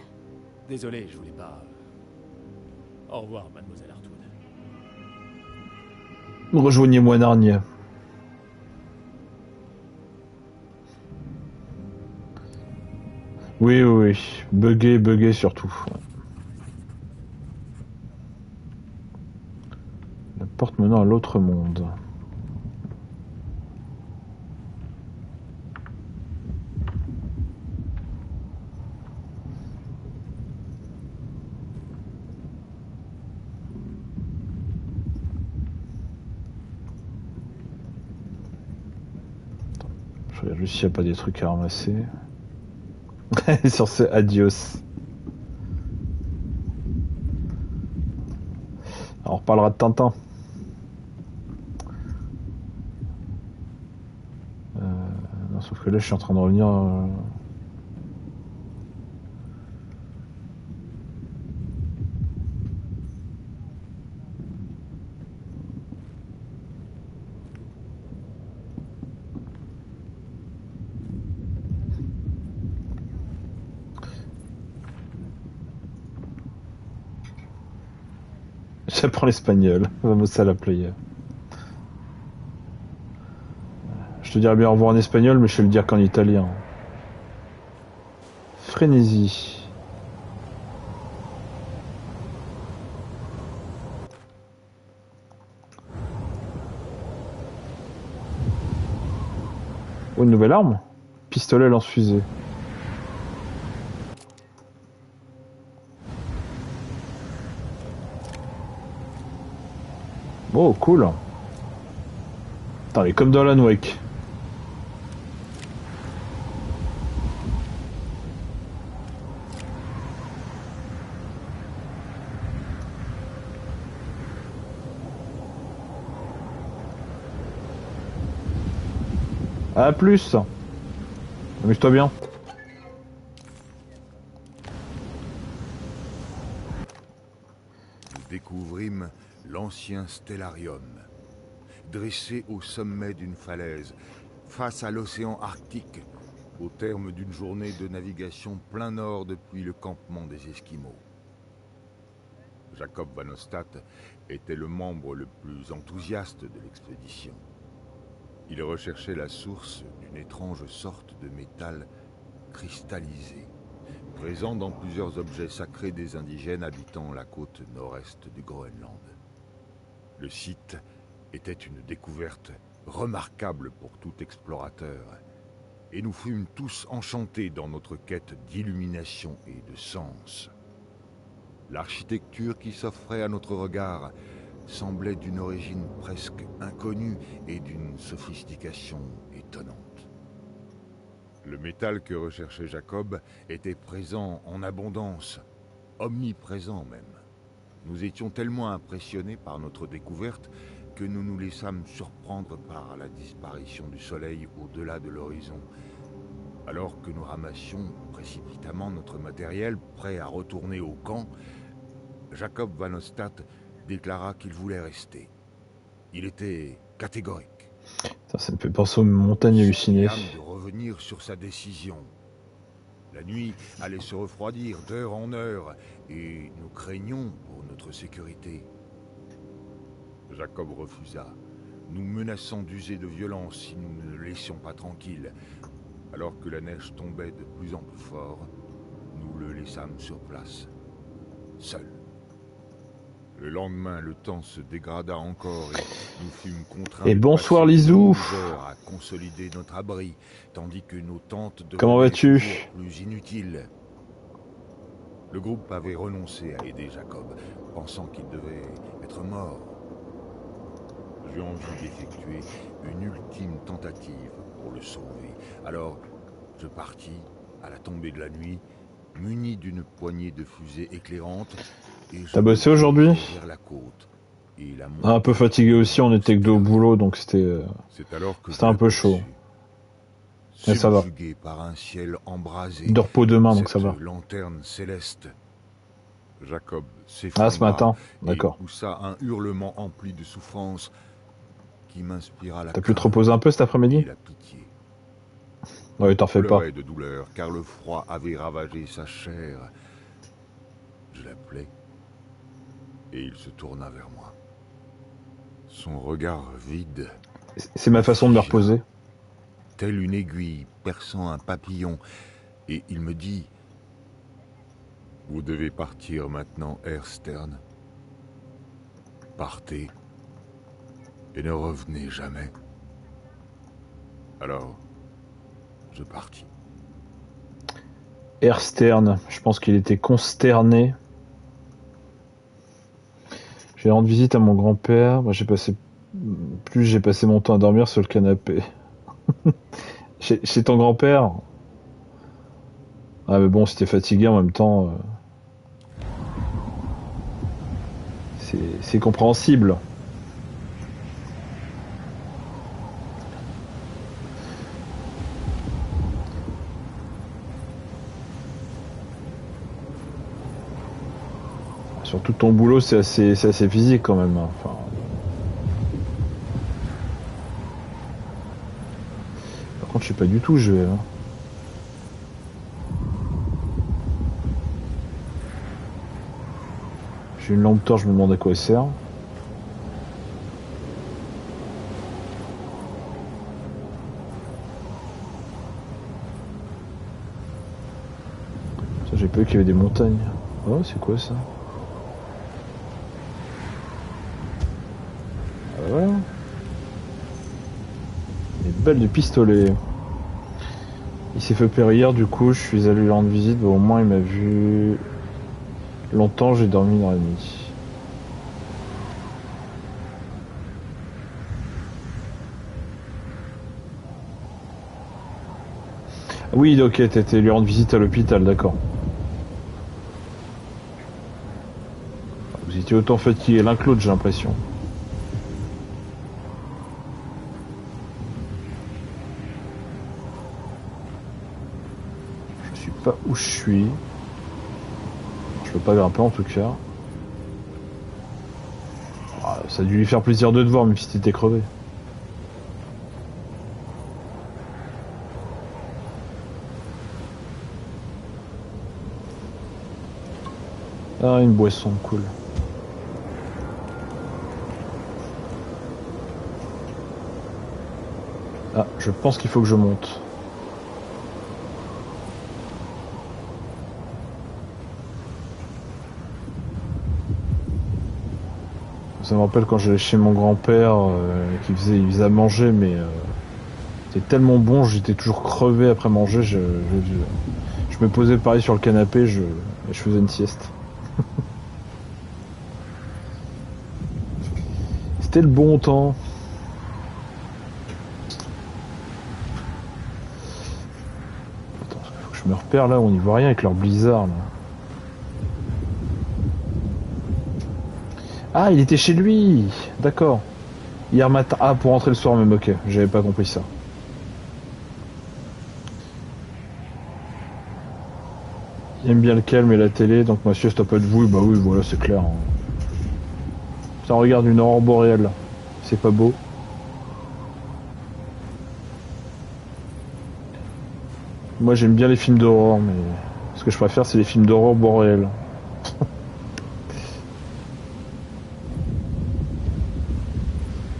Désolé, je voulais pas... Au revoir, mademoiselle Hartwood. Rejoignez-moi à Narnia. Oui, oui, oui. Bugger surtout. La porte menant à l'autre monde. Je regarde juste s'il n'y a pas des trucs à ramasser. Sur ce adios. Alors, on reparlera de Tintin. Non, sauf que là, je suis en train de revenir. J'apprends l'espagnol. Vamos a la playa. Je te dirais bien au revoir en espagnol, mais je sais le dire qu'en italien. Frénésie. Oh, une nouvelle arme? Pistolet lance-fusée. Oh, cool. Attends, elle est comme dans Alan Wake. À plus. Amuse-toi bien. Nous découvrîmes l'ancien Stellarium, dressé au sommet d'une falaise, face à l'océan Arctique, au terme d'une journée de navigation plein nord depuis le campement des Esquimaux. Jacob Van Ostad était le membre le plus enthousiaste de l'expédition. Il recherchait la source d'une étrange sorte de métal cristallisé, présent dans plusieurs objets sacrés des indigènes habitant la côte nord-est du Groenland. Le site était une découverte remarquable pour tout explorateur, et nous fûmes tous enchantés dans notre quête d'illumination et de sens. L'architecture qui s'offrait à notre regard semblait d'une origine presque inconnue et d'une sophistication étonnante. Le métal que recherchait Jacob était présent en abondance, omniprésent même. Nous étions tellement impressionnés par notre découverte que nous nous laissâmes surprendre par la disparition du soleil au-delà de l'horizon. Alors que nous ramassions précipitamment notre matériel, prêt à retourner au camp, Jacob Van Ostad déclara qu'il voulait rester. Il était catégorique. Ça me fait penser aux montagnes hallucinées. De revenir sur sa décision. La nuit allait se refroidir d'heure en heure et nous craignons pour notre sécurité. Jacob refusa, nous menaçant d'user de violence si nous ne le laissions pas tranquille. Alors que la neige tombait de plus en plus fort, nous le laissâmes sur place, seul. Le lendemain, le temps se dégrada encore et nous fûmes contraints et bonsoir Lizou à consolider notre abri, tandis que nos tentes comment vas-tu? Plus inutiles. Le groupe avait renoncé à aider Jacob, pensant qu'il devait être mort. J'eus envie d'effectuer une ultime tentative pour le sauver. Alors, je partis, à la tombée de la nuit, muni d'une poignée de fusées éclairantes. T'as bossé aujourd'hui? Un peu fatigué aussi, on était que deux au boulot, donc c'était un peu chaud. Mais ça va. Par un ciel embrasé, de repos demain, donc ça va. Lanterne céleste. Jacob ce matin, d'accord. Poussa un hurlement empli de souffrance qui m'inspira la. T'as pu te reposer un peu cet après-midi? Ouais, t'en fais pas. De douleur, car le froid avait ravagé sa chair. Je l'appelai, et il se tourna vers moi. Son regard vide. C'est ma façon de me reposer. Telle une aiguille perçant un papillon, et il me dit: vous devez partir maintenant, Herr Stern. Partez, et ne revenez jamais. Alors, je partis. Herr Stern, je pense qu'il était consterné. J'ai rendu visite à mon grand-père. Moi, j'ai passé mon temps à dormir sur le canapé. Chez ton grand-père? Ah mais bon, si t'es fatigué en même temps, c'est compréhensible. Surtout ton boulot, c'est assez physique quand même. Enfin... Par contre, je sais pas du tout où je vais. Hein. J'ai une lampe torche, je me demande à quoi elle sert. Ça, j'ai pas vu qu'il y avait des montagnes. Oh, c'est quoi ça? Ouais. Des balles de pistolet. Il s'est fait opérer hier, du coup je suis allé lui rendre visite, au moins il m'a vu longtemps, j'ai dormi dans la nuit. Oui, ok, t'étais lui rendre visite à l'hôpital, d'accord. Vous étiez autant fatigués l'un que l'autre, j'ai l'impression. Pas où je suis. Je peux pas grimper en tout cas. Ah, ça a dû lui faire plaisir de te voir même si t'étais crevé. Ah, une boisson, cool. Ah, je pense qu'il faut que je monte. Ça me rappelle quand j'allais chez mon grand-père, il faisait à manger, mais C'était tellement bon, j'étais toujours crevé après manger. Je me posais pareil sur le canapé, et je faisais une sieste. C'était le bon temps. Attends, faut que je me repère là, on n'y voit rien avec leur blizzard là. Ah, il était chez lui. D'accord. Hier matin. Ah, pour rentrer le soir même, ok. J'avais pas compris ça. Il aime bien le calme et la télé, donc ma sieste à pas de vous. Bah oui, voilà, c'est clair. Putain, regarde une aurore boréale. C'est pas beau. Moi, j'aime bien les films d'horreur, mais ce que je préfère, c'est les films d'horreur boréale.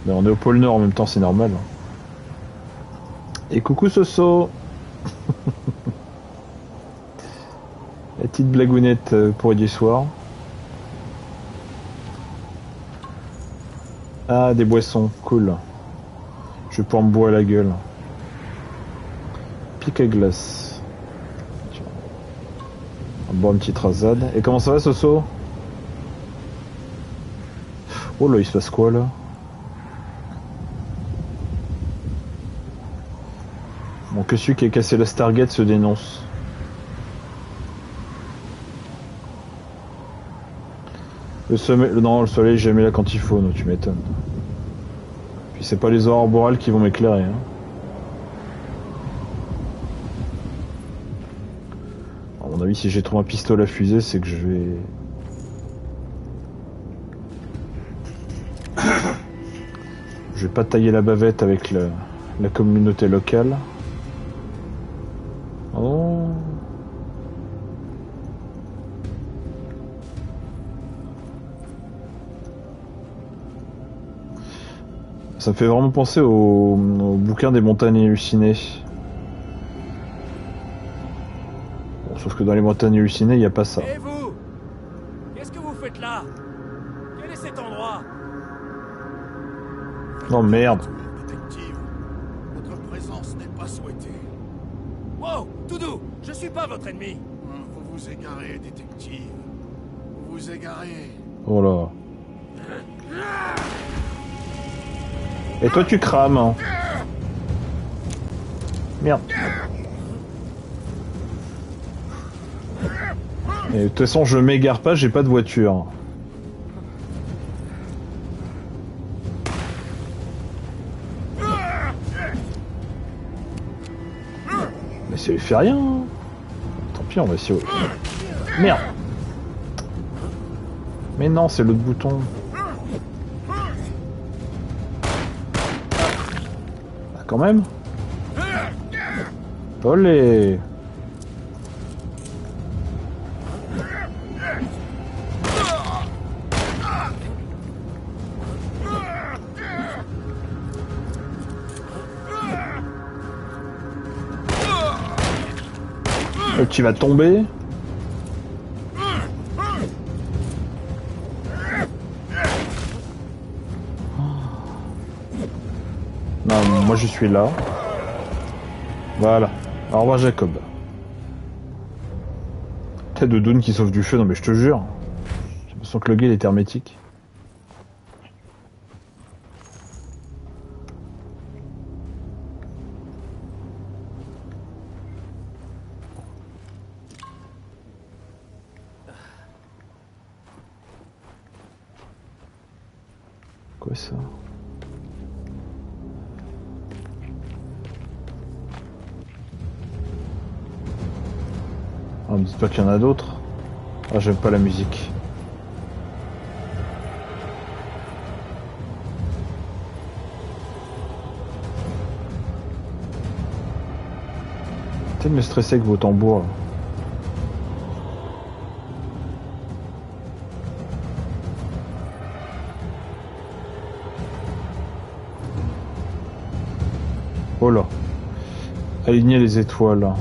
Mais on est au pôle Nord en même temps, c'est normal. Et coucou Soso. La petite blagounette pour du soir. Ah, des boissons, cool. Je vais pouvoir me boire la gueule. Pique à glace. Tiens. On va boire une petite rasade. Et comment ça va Soso? Oh là, il se passe quoi là? Bon, que celui qui a cassé la Stargate se dénonce. Le soleil jamais là quand il faut, non, tu m'étonnes. Puis c'est pas les aurores boréales qui vont m'éclairer. Hein. À mon avis, si j'ai trouvé un pistolet à fusée, c'est que je vais... Je vais pas tailler la bavette avec la communauté locale. Oh. Ça me fait vraiment penser au bouquin des montagnes hallucinées. Bon, sauf que dans les montagnes hallucinées, il n'y a pas ça. Et vous? Qu'est-ce que vous faites là? Quel est cet endroit? Non, merde. Détective, votre présence n'est pas souhaitée. Wow, Toudou, je suis pas votre ennemi. Vous vous égarez, détective. Vous vous égarez. Oh là. Et toi, tu crames. Hein. Merde. Et de toute façon, je m'égare pas, j'ai pas de voiture. Mais ça lui fait rien. Tant pis, on va essayer. Merde. Mais non, c'est l'autre bouton. Ah, quand même. Olé. Tu vas tomber. Non, moi je suis là. Voilà. Au revoir Jacob. Tête de Dune qui sauve du feu, non mais je te jure. J'ai l'impression que le gars il est hermétique. Quoi ça? Ah, me dites pas qu'il y en a d'autres. Ah, j'aime pas la musique. Peut-être me stresser avec vos tambours. Là. Oh là. Aligner les étoiles.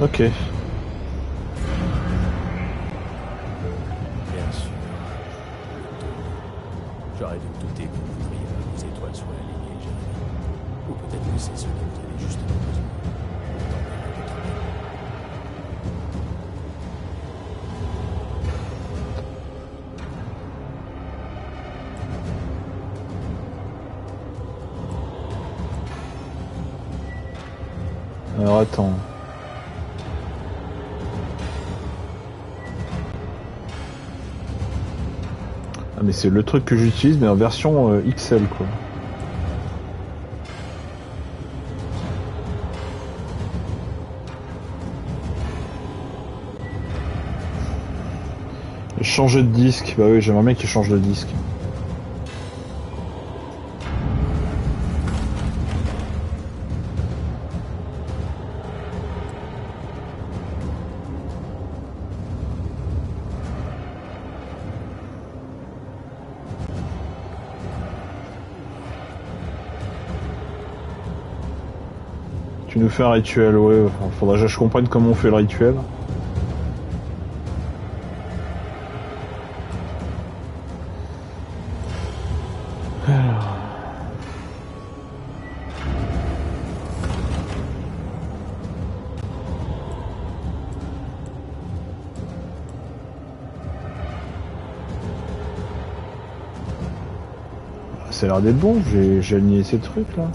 Ok. Bien sûr. J'aurais dû me douter que vous voudriez que les étoiles soient alignées, Jérémy. Ou peut-être que c'est ce dont vous avez justement besoin. Alors attends. Ah mais c'est le truc que j'utilise mais en version XL quoi. Changer de disque, bah oui j'aimerais bien qu'il change de disque. Tu nous fais un rituel, ouais, faudra que je comprenne comment on fait le rituel. Alors. Ça a l'air d'être bon, j'ai aligné ces trucs là.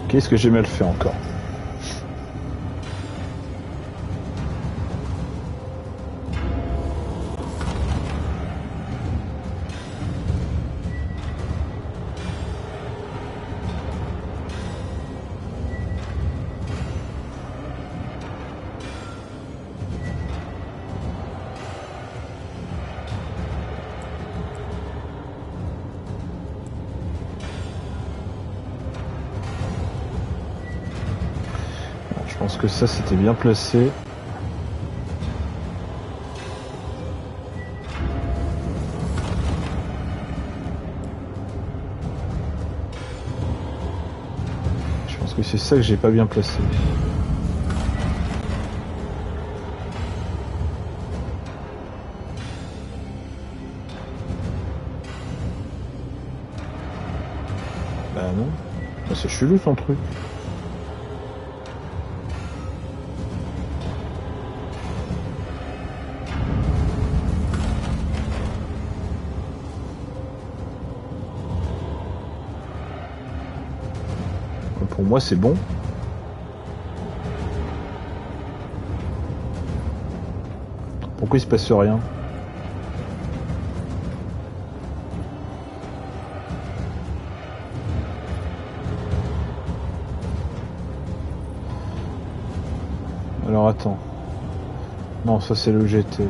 Qu'est-ce que j'ai mal fait encore? Je pense que ça c'était bien placé. Je pense que c'est ça que j'ai pas bien placé. Bah non. Bah, c'est chelou son truc. Pour moi c'est bon. Pourquoi il se passe rien? Alors attends. Non, ça c'est le GT.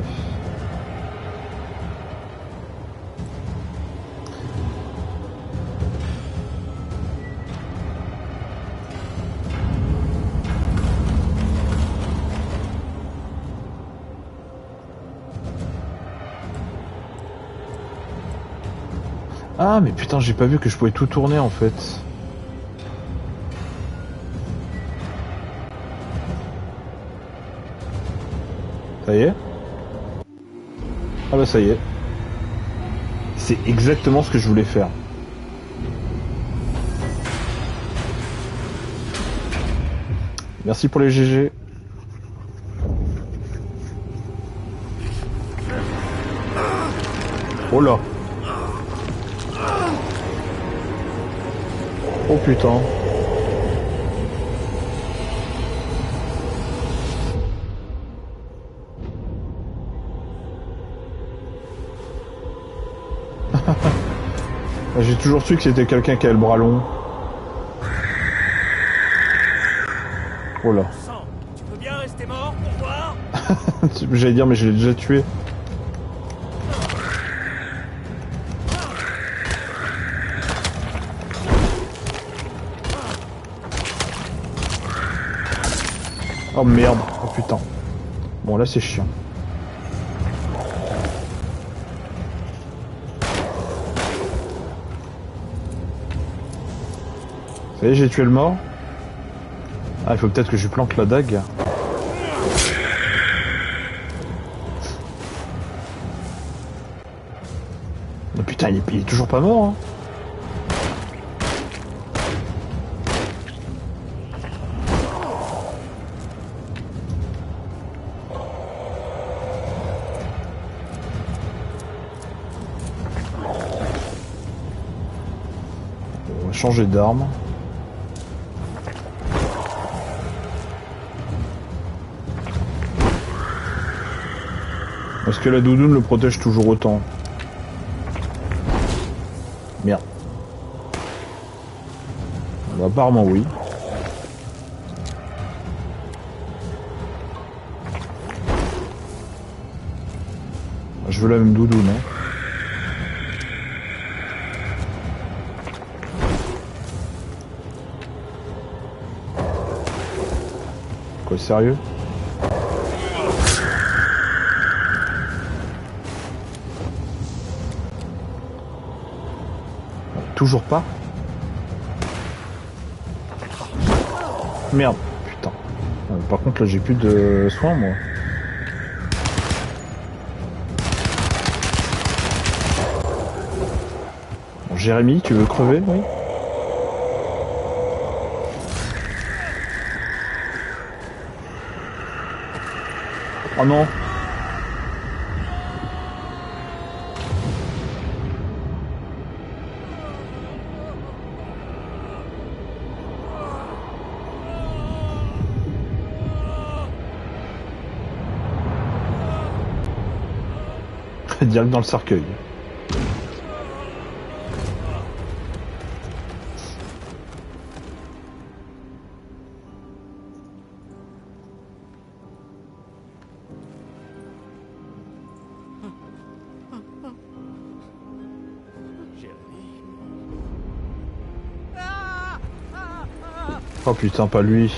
Ah mais putain j'ai pas vu que je pouvais tout tourner en fait. Ça y est? Ah bah ça y est. C'est exactement ce que je voulais faire. Merci pour les GG. Oh là. Oh putain. J'ai toujours su que c'était quelqu'un qui a le bras long. Oh là. Tu peux bien rester mort pour voir? J'allais dire mais je l'ai déjà tué. Oh merde, oh putain. Bon là c'est chiant. Vous savez, j'ai tué le mort. Ah, il faut peut-être que je lui plante la dague. Oh, putain, il est toujours pas mort. Hein. On va changer d'arme. Est-ce que la doudoune le protège toujours autant? Merde. Bah, apparemment oui. Je veux la même doudoune. Hein. Quoi, sérieux? Toujours pas. Merde, putain. Par contre là j'ai plus de soins moi. Bon, Jérémy, tu veux crever? Oui. Oh non. Direct dans le cercueil. Oh putain, pas lui.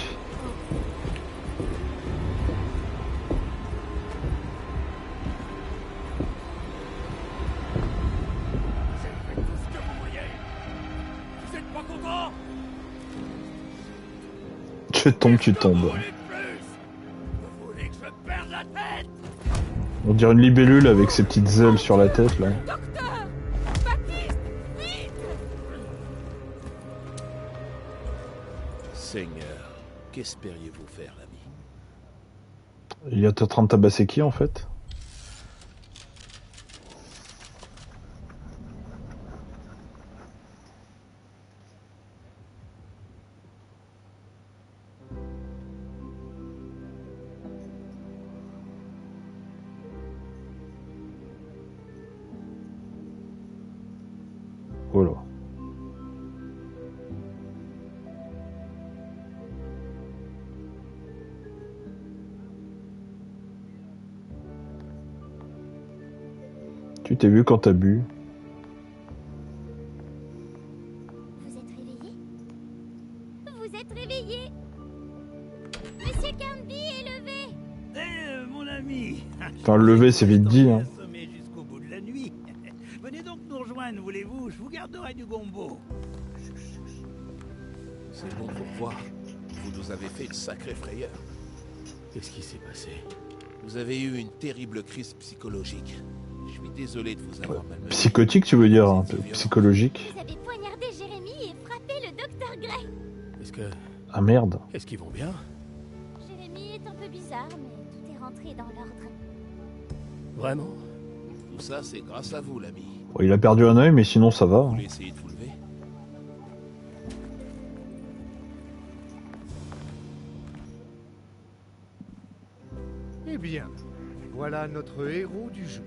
Tu tombes. On dirait une libellule avec ses petites ailes sur la tête là. Seigneur, qu'espériez-vous faire, l'ami? Il est en train de tabasser qui en fait? Voilà. Tu t'es vu quand t'as bu? Vous êtes réveillé? Vous êtes réveillé? Monsieur Canby est levé! Mon ami! Enfin, le lever, c'est vite dit, hein. Jusqu'au bout de la nuit. Venez donc nous rejoindre, voulez-vous? Je vous garderai du gombo. C'est bon pour voir. Vous nous avez fait une sacrée frayeur. Qu'est-ce qui s'est passé? Vous avez eu une terrible crise psychologique. Je suis désolé de vous avoir malmené. Psychotique, tu veux dire, hein, psychologique. Vous avez poignardé Jérémy et frappé le docteur Gray. Est-ce que... Ah merde. Est-ce qu'ils vont bien? Jérémy est un peu bizarre, mais tout est rentré dans l'ordre. Vraiment? Tout ça, c'est grâce à vous, l'ami. Bon, il a perdu un œil, mais sinon ça va. Vous voulez essayer de vous lever? Eh bien, voilà notre héros du jour.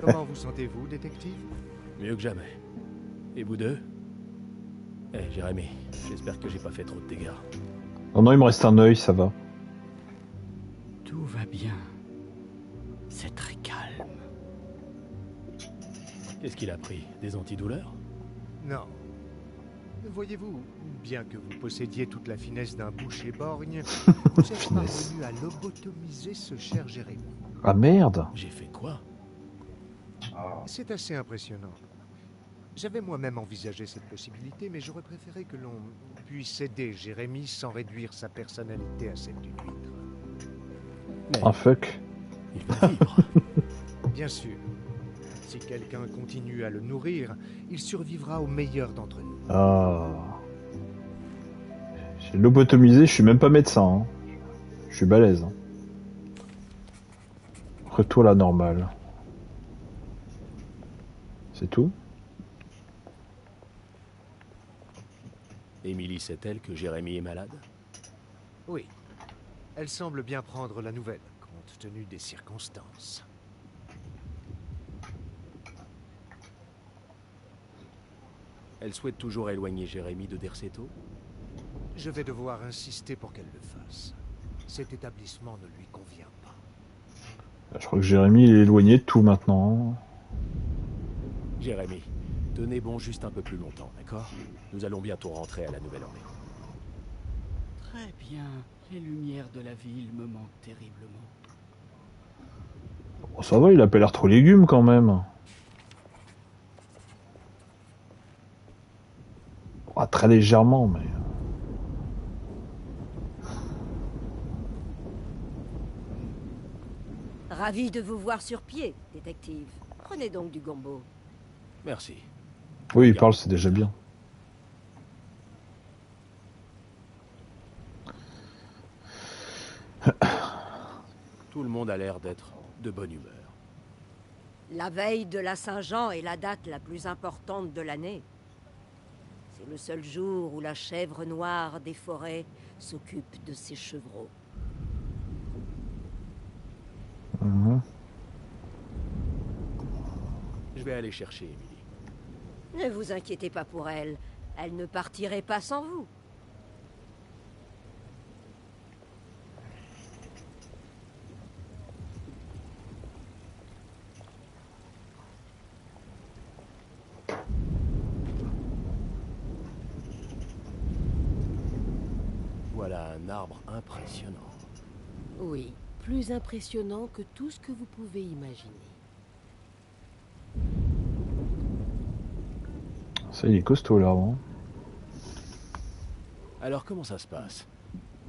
Comment vous sentez-vous, détective? Mieux que jamais. Et vous deux? Eh, Jérémy, j'espère que j'ai pas fait trop de dégâts. Oh non, il me reste un œil, ça va. Tout va bien. C'est très calme. Qu'est-ce qu'il a pris? Des antidouleurs? Non. Voyez-vous, bien que vous possédiez toute la finesse d'un boucher borgne, vous êtes parvenu à lobotomiser ce cher Jérémy. Ah merde. J'ai fait quoi? C'est assez impressionnant. J'avais moi-même envisagé cette possibilité, mais j'aurais préféré que l'on puisse aider Jérémy sans réduire sa personnalité à celle d'une huître. Ah fuck. Il va vivre. Bien sûr. Si quelqu'un continue à le nourrir, il survivra au meilleur d'entre nous. Ah. J'ai lobotomisé, je suis même pas médecin. Hein. Je suis balèze. Hein. Retour à la normale. C'est tout? Émilie sait-elle que Jérémy est malade? Oui. Elle semble bien prendre la nouvelle, compte tenu des circonstances. Elle souhaite toujours éloigner Jérémy de Derceto? Je vais devoir insister pour qu'elle le fasse. Cet établissement ne lui convient pas. Je crois que Jérémy il est éloigné de tout maintenant. Jérémy, tenez bon juste un peu plus longtemps, d'accord? Nous allons bientôt rentrer à la Nouvelle-Orléans. Très bien. Les lumières de la ville me manquent terriblement. Oh, ça va, il a pas l'air trop légume quand même. Oh, très légèrement, mais... Ravi de vous voir sur pied, détective. Prenez donc du gombo. Merci. Oui, il parle, c'est déjà bien. Tout le monde a l'air d'être de bonne humeur. La veille de la Saint-Jean est la date la plus importante de l'année. C'est le seul jour où la chèvre noire des forêts s'occupe de ses chevreaux. Mhm. Je vais aller chercher Émilie. Ne vous inquiétez pas pour elle. Elle ne partirait pas sans vous. Voilà un arbre impressionnant. Oui, plus impressionnant que tout ce que vous pouvez imaginer. Ça, il est costaud là. Hein. Alors comment ça se passe?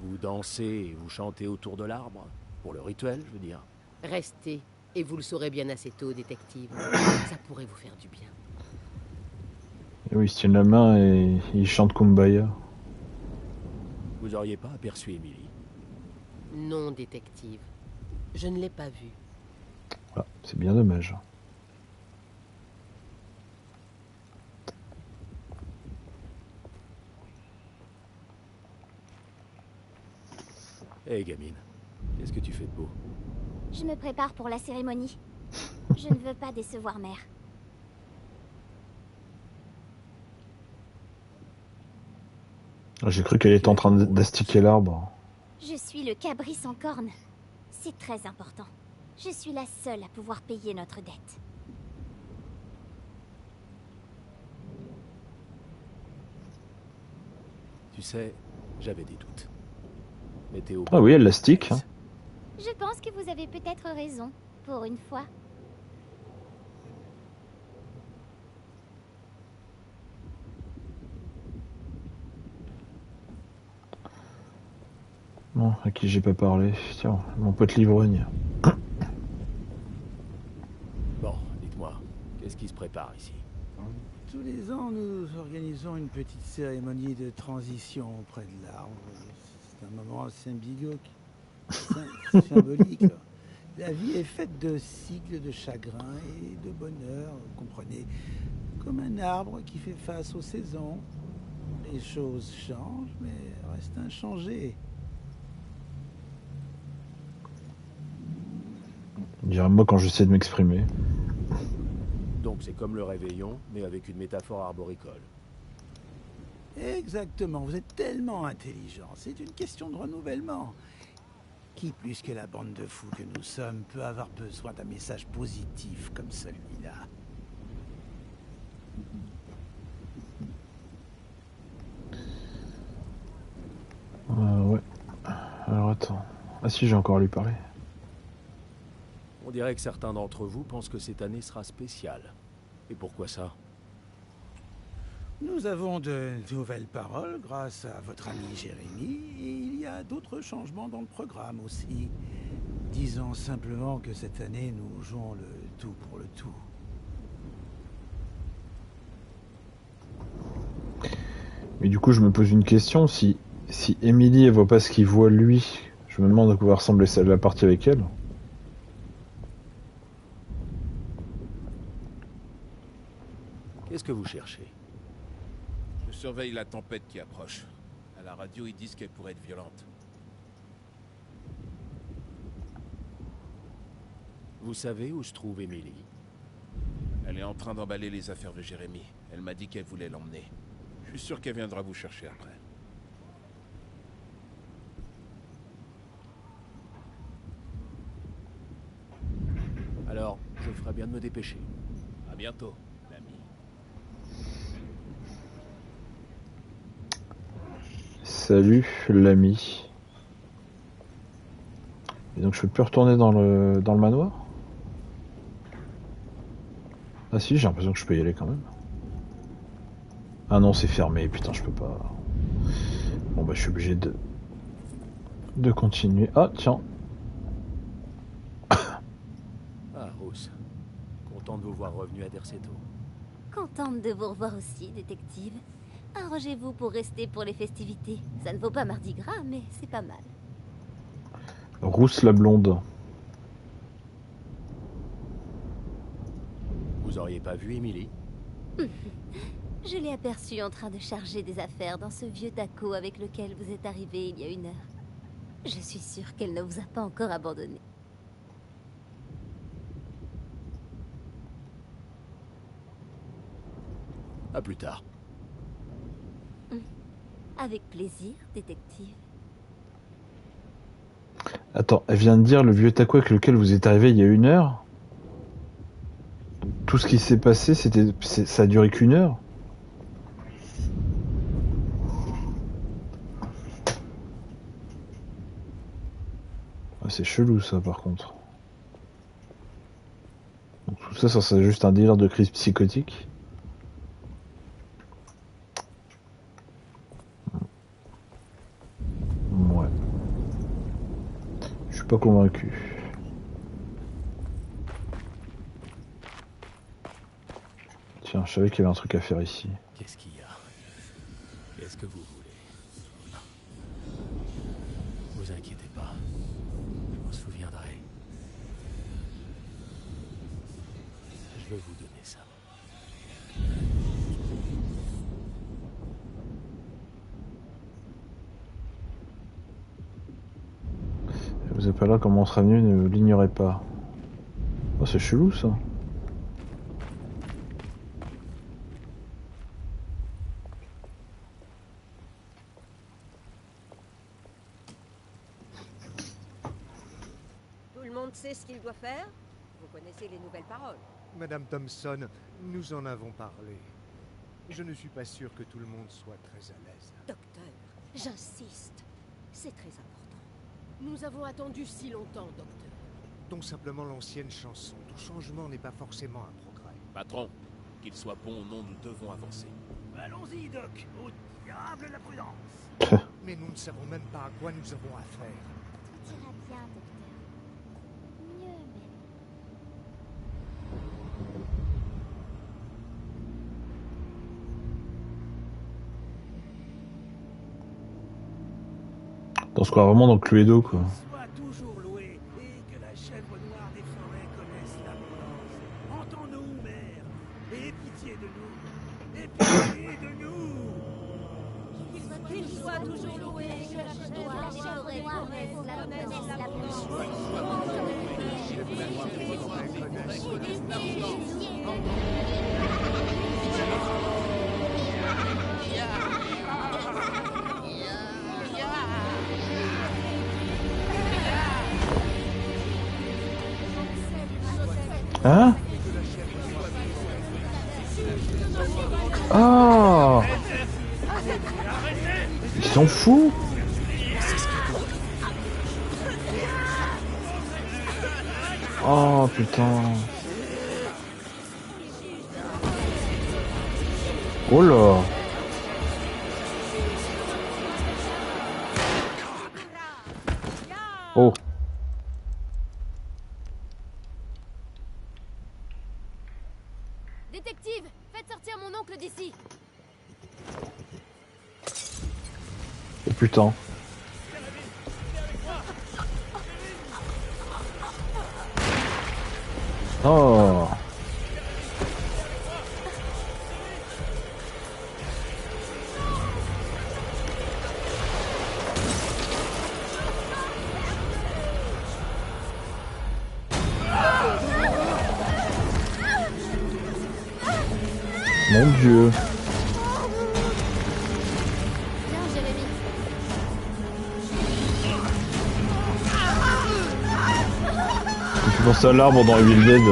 Vous dansez et vous chantez autour de l'arbre? Pour le rituel, je veux dire. Restez, et vous le saurez bien assez tôt, détective. Ça pourrait vous faire du bien. Et oui, il se tient la main et il chante Kumbaya. Vous auriez pas aperçu Émilie? Non, détective. Je ne l'ai pas vue. Ah, c'est bien dommage. Hé, gamine, qu'est-ce que tu fais de beau? Je me prépare pour la cérémonie. Je ne veux pas décevoir mère. J'ai cru qu'elle était en train d'astiquer l'arbre. Je suis le cabri sans corne. C'est très important. Je suis la seule à pouvoir payer notre dette. Tu sais, j'avais des doutes. Mais t'es au... Ah oui, elle l'astique. Hein. Je pense que vous avez peut-être raison, pour une fois. Non, à qui j'ai pas parlé. Tiens, mon pote l'ivrogne. Bon, dites-moi, qu'est-ce qui se prépare ici? Tous les ans, nous organisons une petite cérémonie de transition auprès de l'arbre. C'est un moment symbolique. La vie est faite de cycles de chagrin et de bonheur, vous comprenez, comme un arbre qui fait face aux saisons. Les choses changent, mais restent inchangées. Dirais-moi quand j'essaie de m'exprimer. Donc c'est comme le réveillon, mais avec une métaphore arboricole. Exactement, vous êtes tellement intelligent. C'est une question de renouvellement. Qui plus que la bande de fous que nous sommes peut avoir besoin d'un message positif comme celui-là? Ouais. Alors attends. Ah si, j'ai encore lui parler. On dirait que certains d'entre vous pensent que cette année sera spéciale. Et pourquoi ça? Nous avons de nouvelles paroles grâce à votre ami Jérémy, et il y a d'autres changements dans le programme aussi. Disons simplement que cette année, nous jouons le tout pour le tout. Mais du coup, je me pose une question. Si Emily, elle voit pas ce qu'il voit lui, je me demande à quoi va ressembler la partie avec elle. Qu'est-ce que vous cherchez? Je surveille la tempête qui approche. À la radio, ils disent qu'elle pourrait être violente. Vous savez où se trouve Emily? Elle est en train d'emballer les affaires de Jérémy. Elle m'a dit qu'elle voulait l'emmener. Je suis sûr qu'elle viendra vous chercher après. Alors, je ferais bien de me dépêcher. À bientôt, l'ami. Salut, l'ami. Et donc je peux plus retourner dans le manoir? Ah si, j'ai l'impression que je peux y aller quand même. Ah non, c'est fermé, putain, je peux pas. Bon bah je suis obligé de continuer. Ah tiens. Ah, Ruth. Content de vous voir revenu à Derceto. Contente de vous revoir aussi, détective. Arrangez-vous pour rester pour les festivités. Ça ne vaut pas Mardi Gras, mais c'est pas mal. Rousse la blonde. Vous auriez pas vu Emily? Je l'ai aperçue en train de charger des affaires dans ce vieux taco avec lequel vous êtes arrivé il y a 1 heure. Je suis sûre qu'elle ne vous a pas encore abandonné. À plus tard. Avec plaisir, détective. Attends, elle vient de dire le vieux taco avec lequel vous êtes arrivé il y a 1 heure? Tout ce qui s'est passé, ça a duré qu'1 heure? Ah, c'est chelou ça par contre. Donc, tout ça, ça serait juste un délire de crise psychotique. Ouais. Je suis pas convaincu. Tiens, je savais qu'il y avait un truc à faire ici. Qu'est-ce qu'il y a? Qu'est-ce que vous voulez? Vous inquiétez pas. Je m'en souviendrai. Je vais vous donner ça. Vous êtes pas là, comment on sera venu, ne l'ignorez pas. Oh, c'est chelou ça. Tout le monde sait ce qu'il doit faire? Vous connaissez les nouvelles paroles. Madame Thompson, nous en avons parlé. Je ne suis pas sûr que tout le monde soit très à l'aise. Docteur, j'insiste. C'est très important. Nous avons attendu si longtemps, docteur. Donc simplement l'ancienne chanson. Tout changement n'est pas forcément un progrès. Patron, qu'il soit bon ou non, nous devons avancer. Allons-y, Doc. Au diable la prudence. Mais nous ne savons même pas à quoi nous avons affaire. Tout ira bien, docteur. Mieux même. On se croit vraiment dans Cluedo quoi. Sois toujours loué et que la chèvre noire des forêts connaisse l'abondance. Entends-nous, mère. Aie pitié de nous. Aie pitié de nous. Qu'il soit toujours loué, que la chèvre noire des forêts connaisse l'abondance. Hein? Ah! Ils s'en foutent? Oh putain. Oh là. Oh. Détective, faites sortir mon oncle d'ici. Oh putain. Oh. Mon Dieu. Viens, Jérémy. Tu penses à l'arbre dans Evil Dead.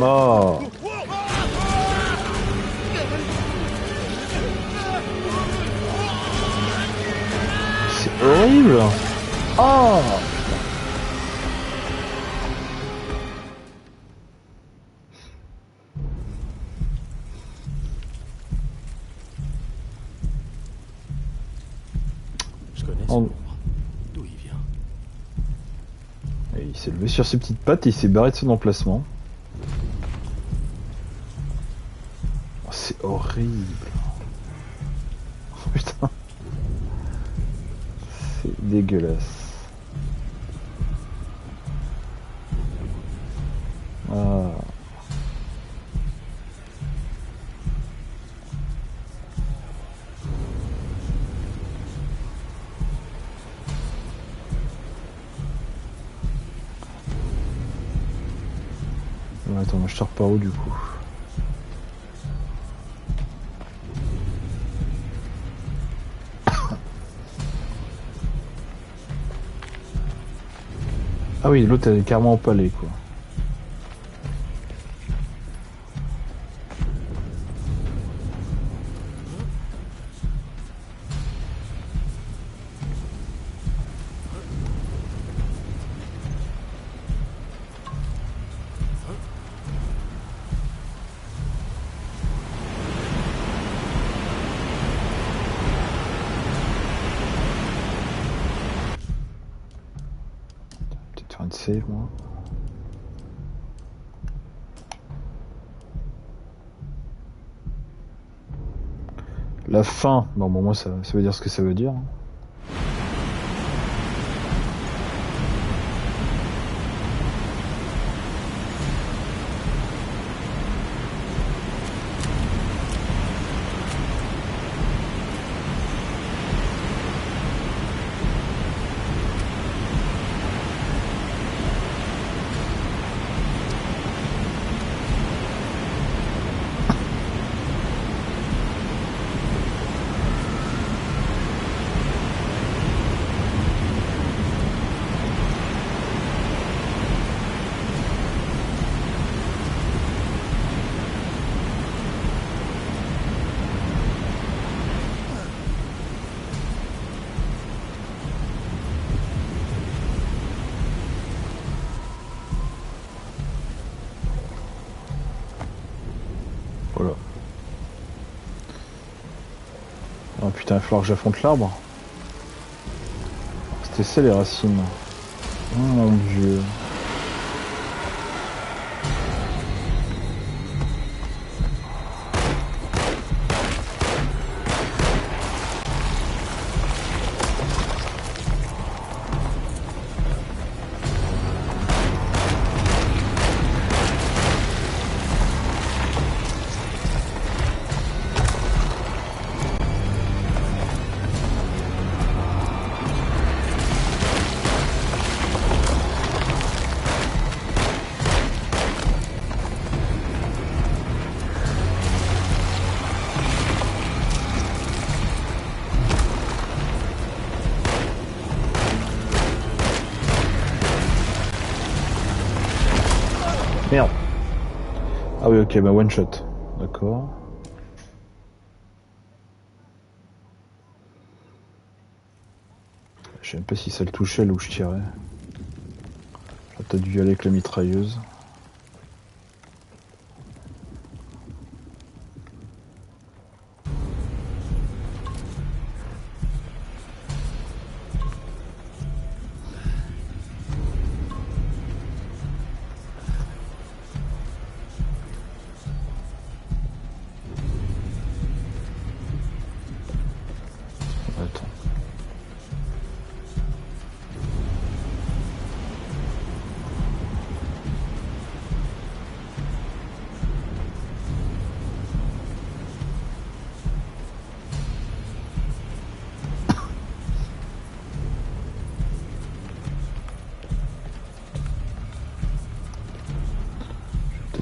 Oh. C'est horrible. Oh. Je connais ce Oh. nombre. D'où il vient? Et il s'est levé sur ses petites pattes et il s'est barré de son emplacement. Oh, c'est horrible. Oh, putain. C'est dégueulasse. Ah. Attends, moi je sors par où du coup? Ah oui, l'autre elle est carrément au palais quoi. Peut-être faire une save moi. La fin, bon moi ça veut dire ce que ça veut dire. Voilà. Oh putain, il va falloir que j'affronte l'arbre. C'était ça les racines. Oh mon dieu. Merde. Ah oui, ok, bah one shot. D'accord. Je sais même pas si ça le touchait là où je tirais. J'aurais peut-être dû y aller avec la mitrailleuse.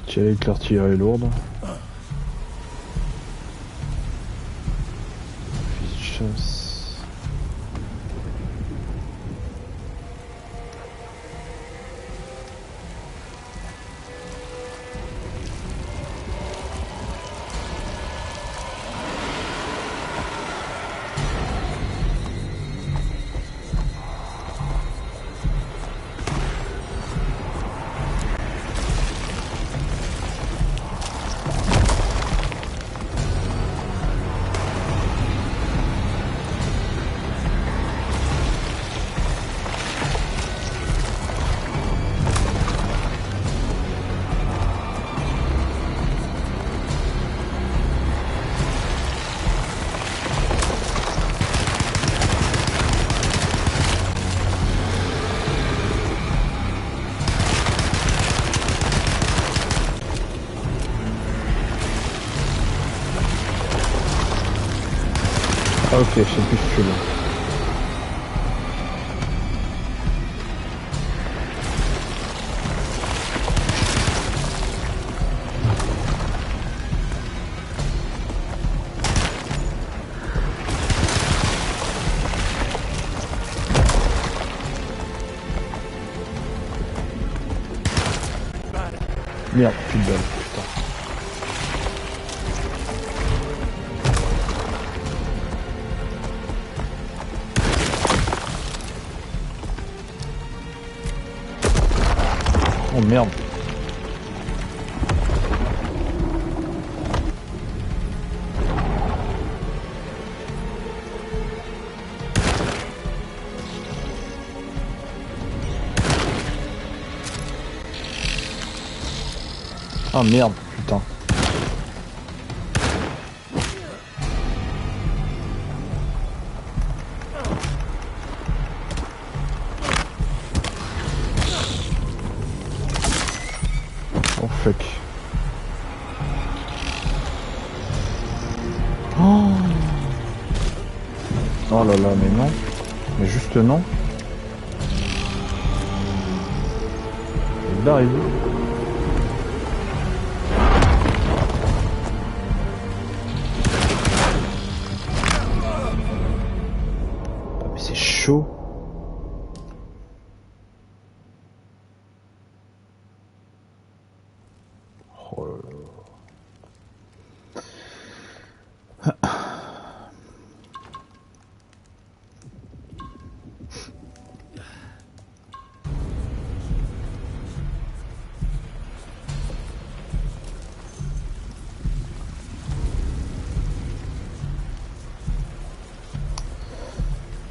Tirer avec l'artillerie lourde. Fusil de chasse. Ah, ok, je sais plus ce que là. Merde, plus de balles, putain. Oh merde. Ah merde, putain. Oh fuck. Oh, oh là là, mais non. Mais juste non. Il arrive. C'est chaud. Oh là là.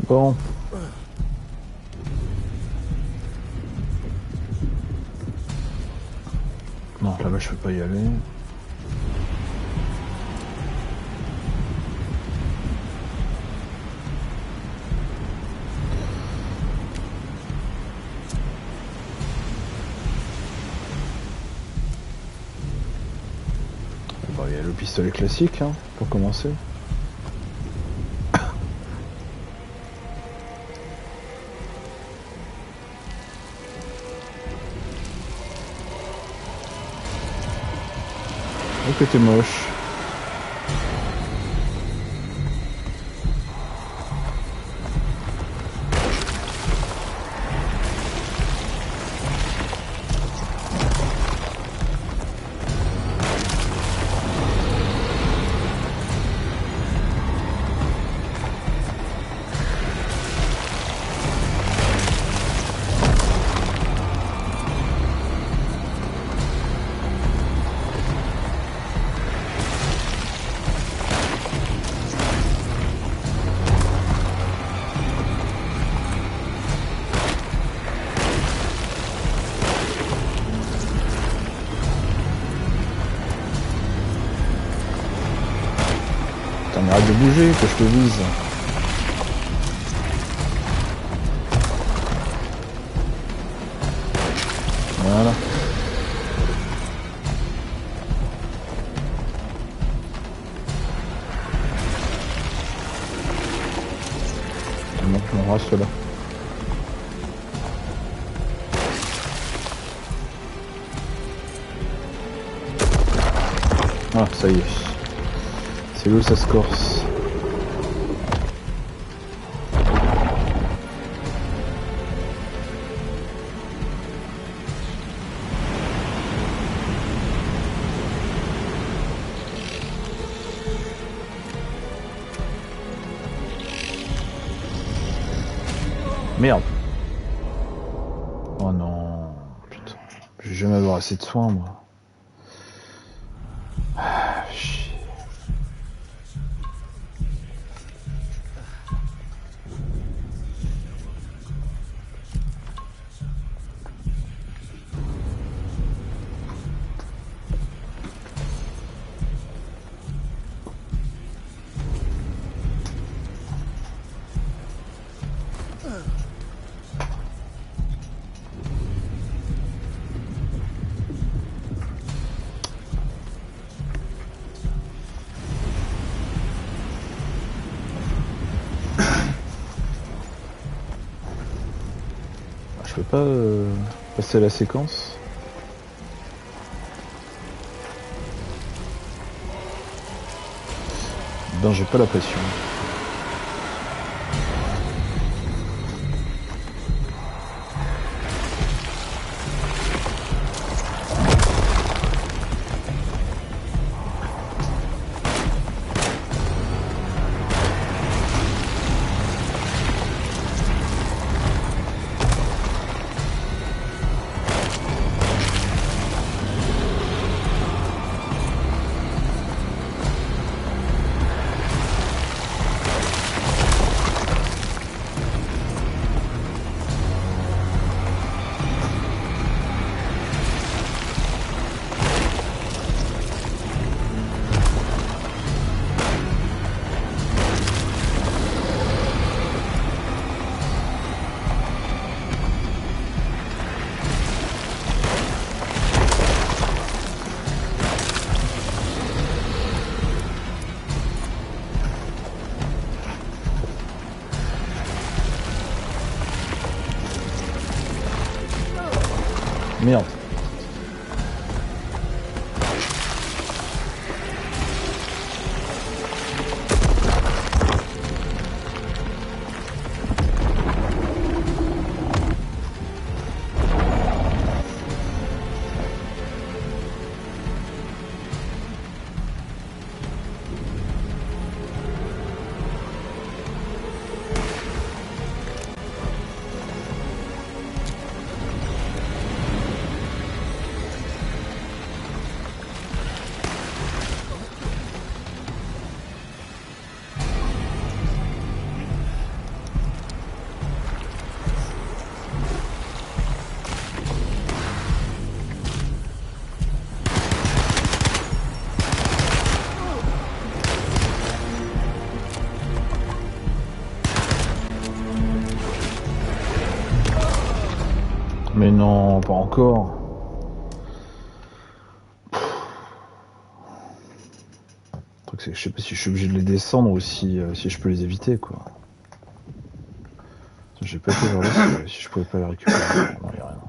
Bon. Non, là-bas je peux pas y aller. Bon, il y a le pistolet classique, hein, pour commencer. Oh que t'es moche. Mais arrête de bouger, que je te vise. Voilà. Bon, on reste là. Ah, ça y est. C'est l'eau, ça se corse. Merde. Oh non. Putain. Je vais jamais avoir assez de soins, moi. Ah, chier. Je peux pas passer à la séquence. Ben j'ai pas la pression. Merde. Mais non, pas encore. Le truc c'est que je sais pas si je suis obligé de les descendre ou si je peux les éviter quoi. J'ai pas été vers là si je pouvais pas les récupérer. Non, y a rien.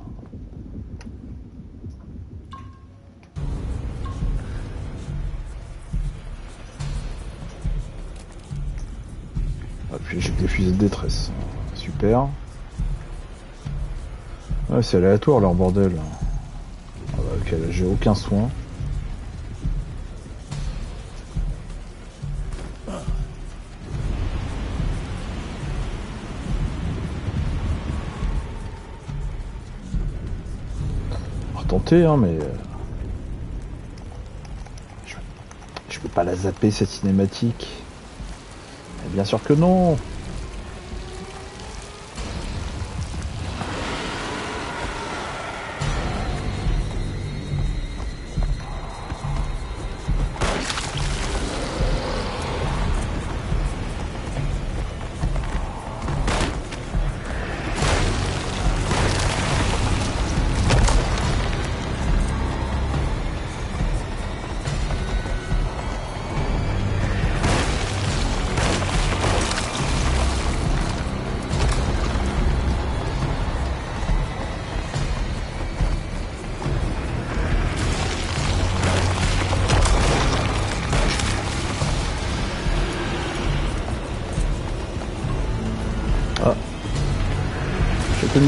Ah, puis j'ai des fusées de détresse. Super. Ouais, c'est aléatoire leur bordel. Ah bah, ok, là j'ai aucun soin. On va tenter hein, mais je peux pas la zapper cette cinématique. Mais bien sûr que non.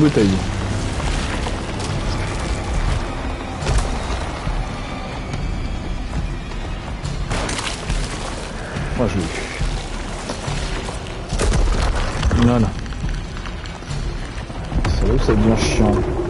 bouteille. Moi je l'ai eu. Voilà. C'est là où ça devient chiant.